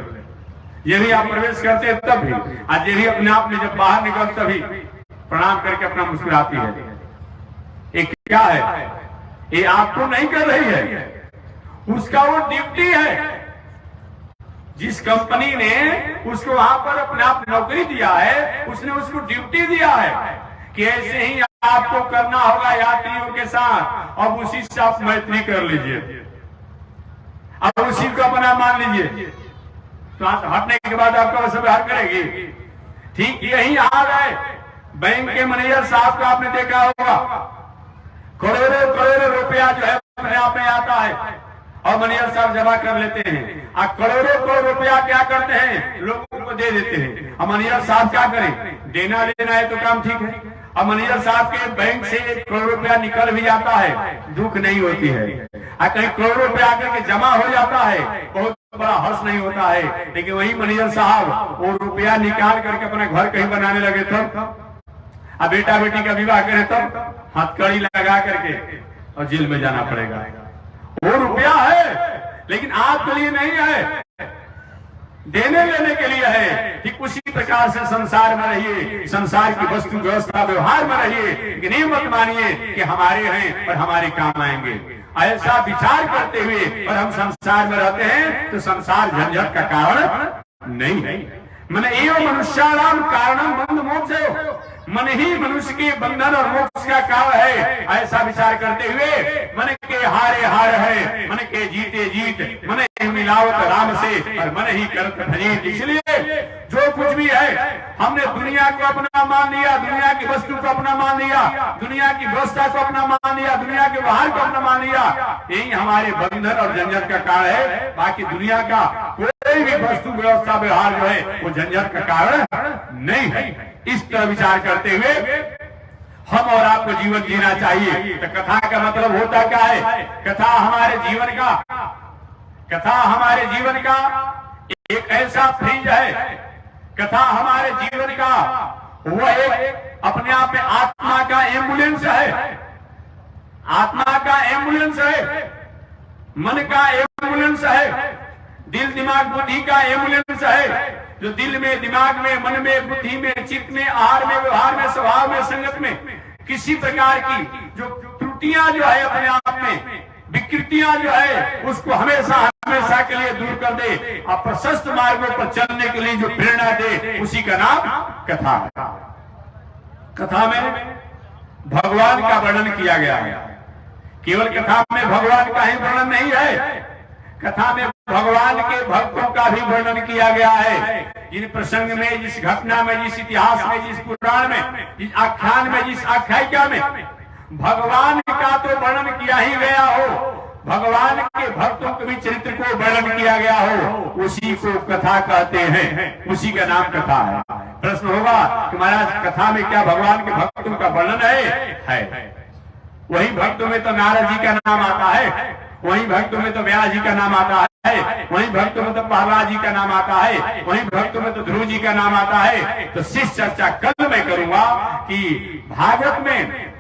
ये भी आप प्रवेश करते हैं तब भी, आज ये भी अपने आप में जब बाहर निकल तभी प्रणाम करके अपना मुस्कुराती है। एक क्या है, ये आपको नहीं कर रही है, उसका वो ड्यूटी है। जिस कंपनी ने उसको वहां पर अपने आप नौकरी दिया है, उसने उसको ड्यूटी दिया है कि ऐसे ही आपको करना होगा यात्रियों के साथ, अब उसी से आप मैत्री कर लीजिए, अब उसी को अपना मान लीजिए, तो हटने के बाद आपका सब व्यवहार करेगी। ठीक यही हाल है बैंक के मैनेजर साहब का, आपने देखा होगा, करोड़ों करोड़ों रुपया जो है अपने आप में आता है और मैनेजर साहब जमा कर लेते हैं, और करोड़ों करोड़ रुपया क्या करते हैं, लोगों को दे देते हैं। और मैनेजर साहब क्या करें, देना लेना है तो काम ठीक है। और मैनेजर साहब के बैंक से 1 करोड़ रुपया निकल भी जाता है, दुख नहीं होती है। और कहीं करोड़ रुपया आकर के जमा हो जाता है, बहुत बड़ा हर्ष नहीं होता है। लेकिन वही मैनेजर साहब वो रुपया निकाल करके अपना घर कहीं बनाने लगे तब, अब बेटा बेटी का विवाह करें तब हथकड़ी लगा करके और जेल में जाना पड़ेगा। वो रुपया है लेकिन आपके लिए नहीं है, देने लेने के लिए है। ठीक उसी प्रकार से संसार में रहिए, संसार की वस्तु व्यवस्था व्यवहार में रहिए, लेकिन ये मत मानिए कि हमारे हैं और हमारे काम आएंगे। ऐसा विचार करते हुए और हम संसार में रहते हैं तो संसार झंझट का कारण नहीं है। मन एवं मनुष्याणाम कारणम बंध मोक्ष, मन ही मनुष्य के बंधन और मोक्ष का कारण है। ऐसा विचार करते हुए मन के हारे हार है, मन के जीते जीत, मन ही मिलावत राम से और मन ही करत भजीत। इसलिए जो कुछ भी है, हमने दुनिया को अपना मान लिया, दुनिया की वस्तु को अपना मान लिया, दुनिया की व्यवस्था को अपना मान लिया, दुनिया के व्यवहार को अपना मान लिया, यही हमारे बंधन और झंझट का कारण है। बाकी दुनिया का कोई भी वस्तु व्यवस्था व्यवहार जो है वो झंझट का कारण नहीं है। इस तरह विचार करते हुए हम और आपको जीवन जीना चाहिए। तो कथा का मतलब होता क्या है, कथा हमारे जीवन का एक ऐसा फ्रिज है, कथा हमारे जीवन का वो एक अपने आप में आत्मा का एम्बुलेंस है, आत्मा का एम्बुलेंस है, मन का एम्बुलेंस है, दिल दिमाग बुद्धि का एम्बुलेंस है। जो दिल में, दिमाग में, मन में, बुद्धि में, चित्त में, आहार में, व्यवहार में, स्वभाव में, संगत में किसी प्रकार की जो त्रुटियां जो है अपने आप में, विकृतियां जो है, उसको हमेशा हमेशा के लिए दूर कर दे और प्रशस्त मार्गों पर चलने के लिए जो प्रेरणा दे, उसी का नाम कथा है। कथा में भगवान का वर्णन किया गया है। केवल कथा में भगवान का ही वर्णन नहीं है, कथा में भगवान के भक्तों का भी वर्णन किया गया है। जिस प्रसंग में, जिस घटना में, जिस इतिहास में, जिस पुराण में, जिस आख्यान में, जिस आख्यायिका में भगवान का तो वर्णन किया ही गया हो, भगवान के भक्तों के भी चरित्र को वर्णन किया गया हो, उसी को कथा कहते हैं, उसी का नाम कथा है। प्रश्न होगा कि महाराज कथा में क्या भगवान के भक्तों का वर्णन है? वही भक्तों में तो नारद जी का नाम आता है, वही भक्तों में तो व्यास जी का नाम आता है, वही भक्तों में तो प्रहलाद जी का नाम आता है, वही भक्तों में तो ध्रुव जी का नाम आता है। तो शिष्य चर्चा कल मैं करूंगा कि भागवत में,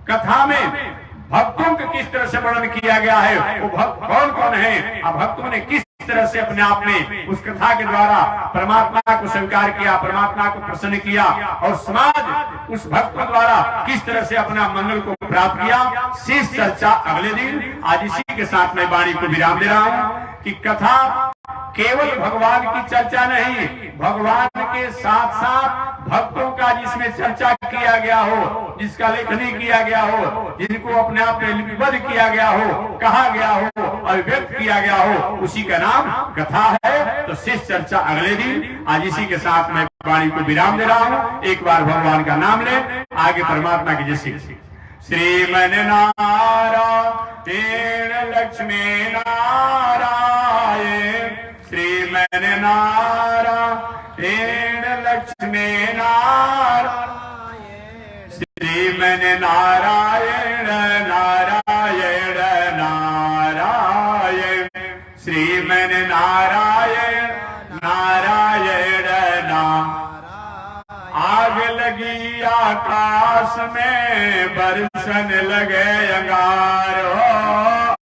कथा में भक्तों को किस तरह से वर्णन किया गया है, वो भक्त कौन कौन है, और भक्तों ने किस तरह से अपने आप में उस कथा के द्वारा परमात्मा को स्वीकार किया, परमात्मा को प्रसन्न किया, और समाज उस भक्तों द्वारा किस तरह से अपना मंगल को प्राप्त किया। शेष चर्चा अगले दिन। आज इसी के साथ मैं वाणी को विराम दे रहा हूं कि कथा केवल भगवान की चर्चा नहीं, भगवान के साथ साथ भक्तों का जिसमें चर्चा किया गया हो, जिसका लेखनी किया गया हो, जिनको अपने आप में लिपिबद्ध किया गया हो, कहा गया हो, अभिव्यक्त किया गया हो, उसी का नाम कथा है। तो शेष चर्चा अगले दिन। आज इसी के साथ मैं वाणी को विराम दे रहा हूं। एक बार भगवान का नाम ले, आगे परमात्मा की जय श्री श्रीमन नारायण लक्ष्मी नारायण, श्रीमन नारायण लक्ष्मी नारायण, श्रीमन नारायण नारायण नारायण, श्रीमन नारायण नारायण नारायण। आग लगी आकाश में बरसन लगे अंगार हो,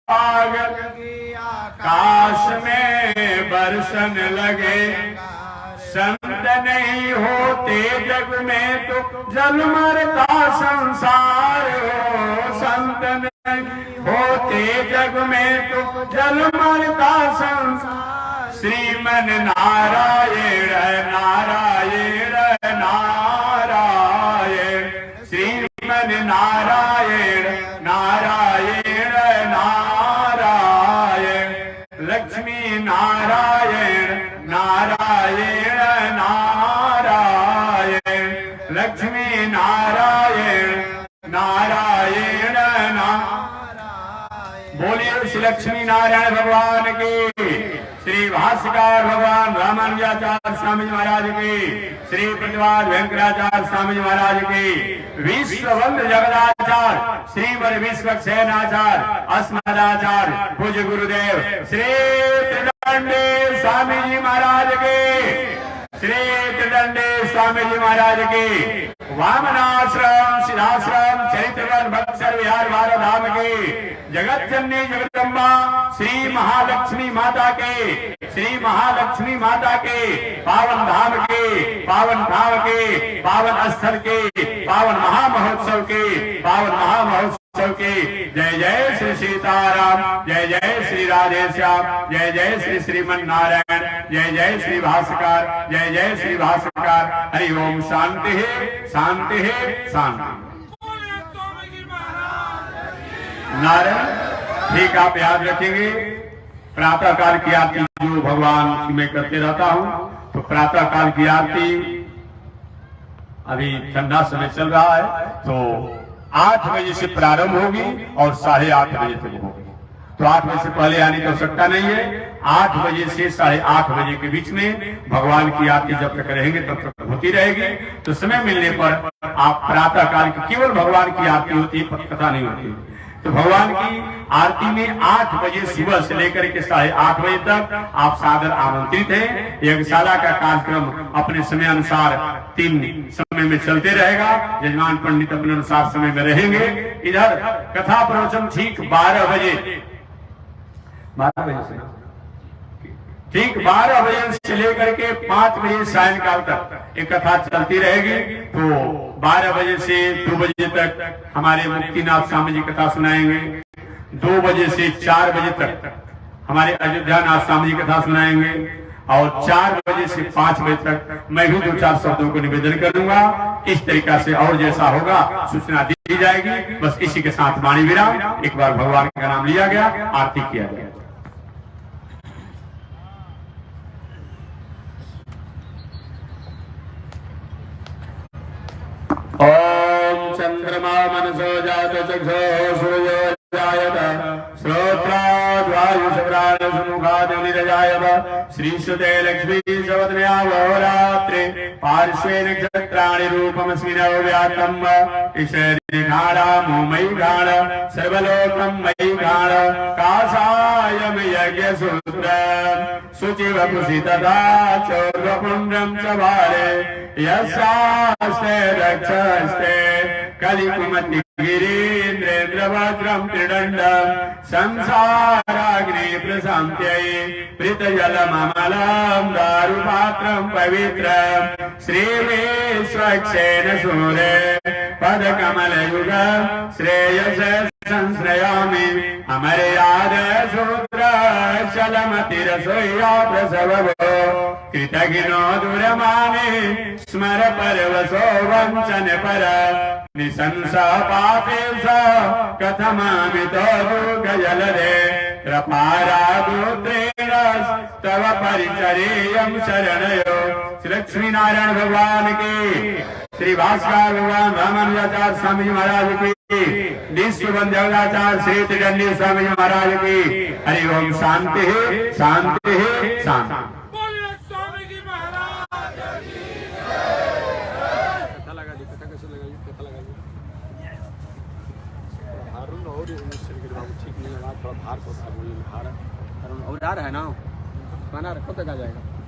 आग लगी आकाश में बरसन लगे। संत नहीं होते जग में तो जल मरता संसार हो, संत नहीं होते जग में तो जल मरता संसार। श्रीमन नारायण नारायण नारायण, श्रीमन नारायण नारायण नारायण, लक्ष्मी नारायण नारायण नारायण, लक्ष्मी नारायण नारायण नारायण। बोलिए श्री लक्ष्मी नारायण भगवान की, श्री भाष्यकार भगवान रामानुजाचार्य स्वामी जी महाराज की, श्री प्रतिवाद वेंकटाचार्य स्वामी जी महाराज की, विश्ववंद्य जगदाचार्य श्रीमद विश्वक्सेनाचार्य अस्मदाचार्य पूज्य गुरुदेव श्री त्रिदंडी स्वामी जी महाराज की, श्री त्रिदंडी स्वामी जी महाराज की, वामनाश्रम सिद्धाश्रम चरित्रवन बक्सर विहार बारह धाम की, जगत जननी जगदम्बा श्री महालक्ष्मी माता के, श्री महालक्ष्मी माता के पावन धाम के, पावन धाम के, पावन स्थल के, पावन महामहोत्सव के, पावन महामहोत्सव के। जय जय श्री सीताराम, जय जय श्री राधेश्याम, जय जय श्री श्रीमन नारायण, जय जय श्री भास्कर, जय जय श्री भास्कर। हरि ओम। शांति है, शांति है, शांति। नारायण। ठीक, आप याद रखेंगे प्रातः काल की आरती जो भगवान की मैं करते रहता हूं, तो प्रातः काल की आरती अभी ठंडा समय चल रहा है, तो 8 बजे से प्रारंभ होगी और 8:30 बजे तक होगी। तो 8 बजे से पहले आने की आवश्यकता नहीं है। 8 बजे से 8:30 बजे के बीच में भगवान की आरती जब तक रहेंगे तब तक होती रहेगी। तो समय मिलने पर आप प्रातः काल की केवल भगवान की आरती होती है, पटकथा नहीं होती। तो भगवान की आरती में 8 बजे सुबह से लेकर के 8:30 बजे तक आप सादर आमंत्रित हैं। यज्ञशाला का कार्यक्रम अपने समय अनुसार 3 समय में चलते रहेगा। यजमान पंडित अपने अनुसार समय में रहेंगे। इधर कथा प्रवचन ठीक 12 बजे से ठीक 12 बजे से लेकर के 5 बजे सायंकाल तक एक कथा चलती रहेगी। तो 12 बजे से 2 बजे तक हमारे मुक्तिनाथ स्वामी जी कथा सुनाएंगे। 2 बजे से 4 बजे तक हमारे अयोध्यानाथ स्वामी जी कथा सुनाएंगे। और 4 बजे से 5 बजे तक मैं भी 2-4 शब्दों को निवेदन करूंगा। इस तरीका से और जैसा होगा सूचना दी जाएगी। बस इसी के साथ वाणी विराम। एक बार भगवान का नाम लिया गया, आरती किया गया। ओम चंद्रमा मनसो जात चक्षो सूर्यो जायत श्रोत्राद्वायुषप्राण समुखादिनिरजायत श्रीसुते लक्ष्मी सवदन्यावहोरात्रे पार्श्वे नक्षत्राणि रूपमस्मिन् व्यातम् ईशरिघाणामो मयि घाण सर्वलोकं मयि घाण काषायं यज्ञसूत्र शुचिवपुषि तथा चौर्वपुण्ड्रं च भारे यस्यास्ते रक्षस्ते कलिकुमति गिरीन्द्रेन्द्रवज्रं त्रिदण्डं संसाराग्नि प्रशान्त्यै पृतजलममलं दारुपात्रं पवित्रं श्रीविश्वक्सेन सूरे पदकमलयुग श्रेयसे संश्रयामि अमर्याद सूत्र चलमति रसोया प्रसव कृतघ्नो दुरमाने स्मर परवसो वंचन पर निशंसा पापेश कथमामितो दुर्गजलदे कृपारादोत्रेण तव परिचरेयं शरणयो। श्री लक्ष्मी नारायण भगवान की, श्री भास्कर भगवान रामानुजाचार्य स्वामी जी महाराज की, विश्वबंधु जगदाचार्य श्री त्रिदंडी स्वामी जी महाराज की। हरि ओम। शांति है, शांति है, शांति। ठीक नहीं लगा, थोड़ा भार को था बोलने में भार है, और आ रहा है ना, खाना रखो तक आ जाएगा।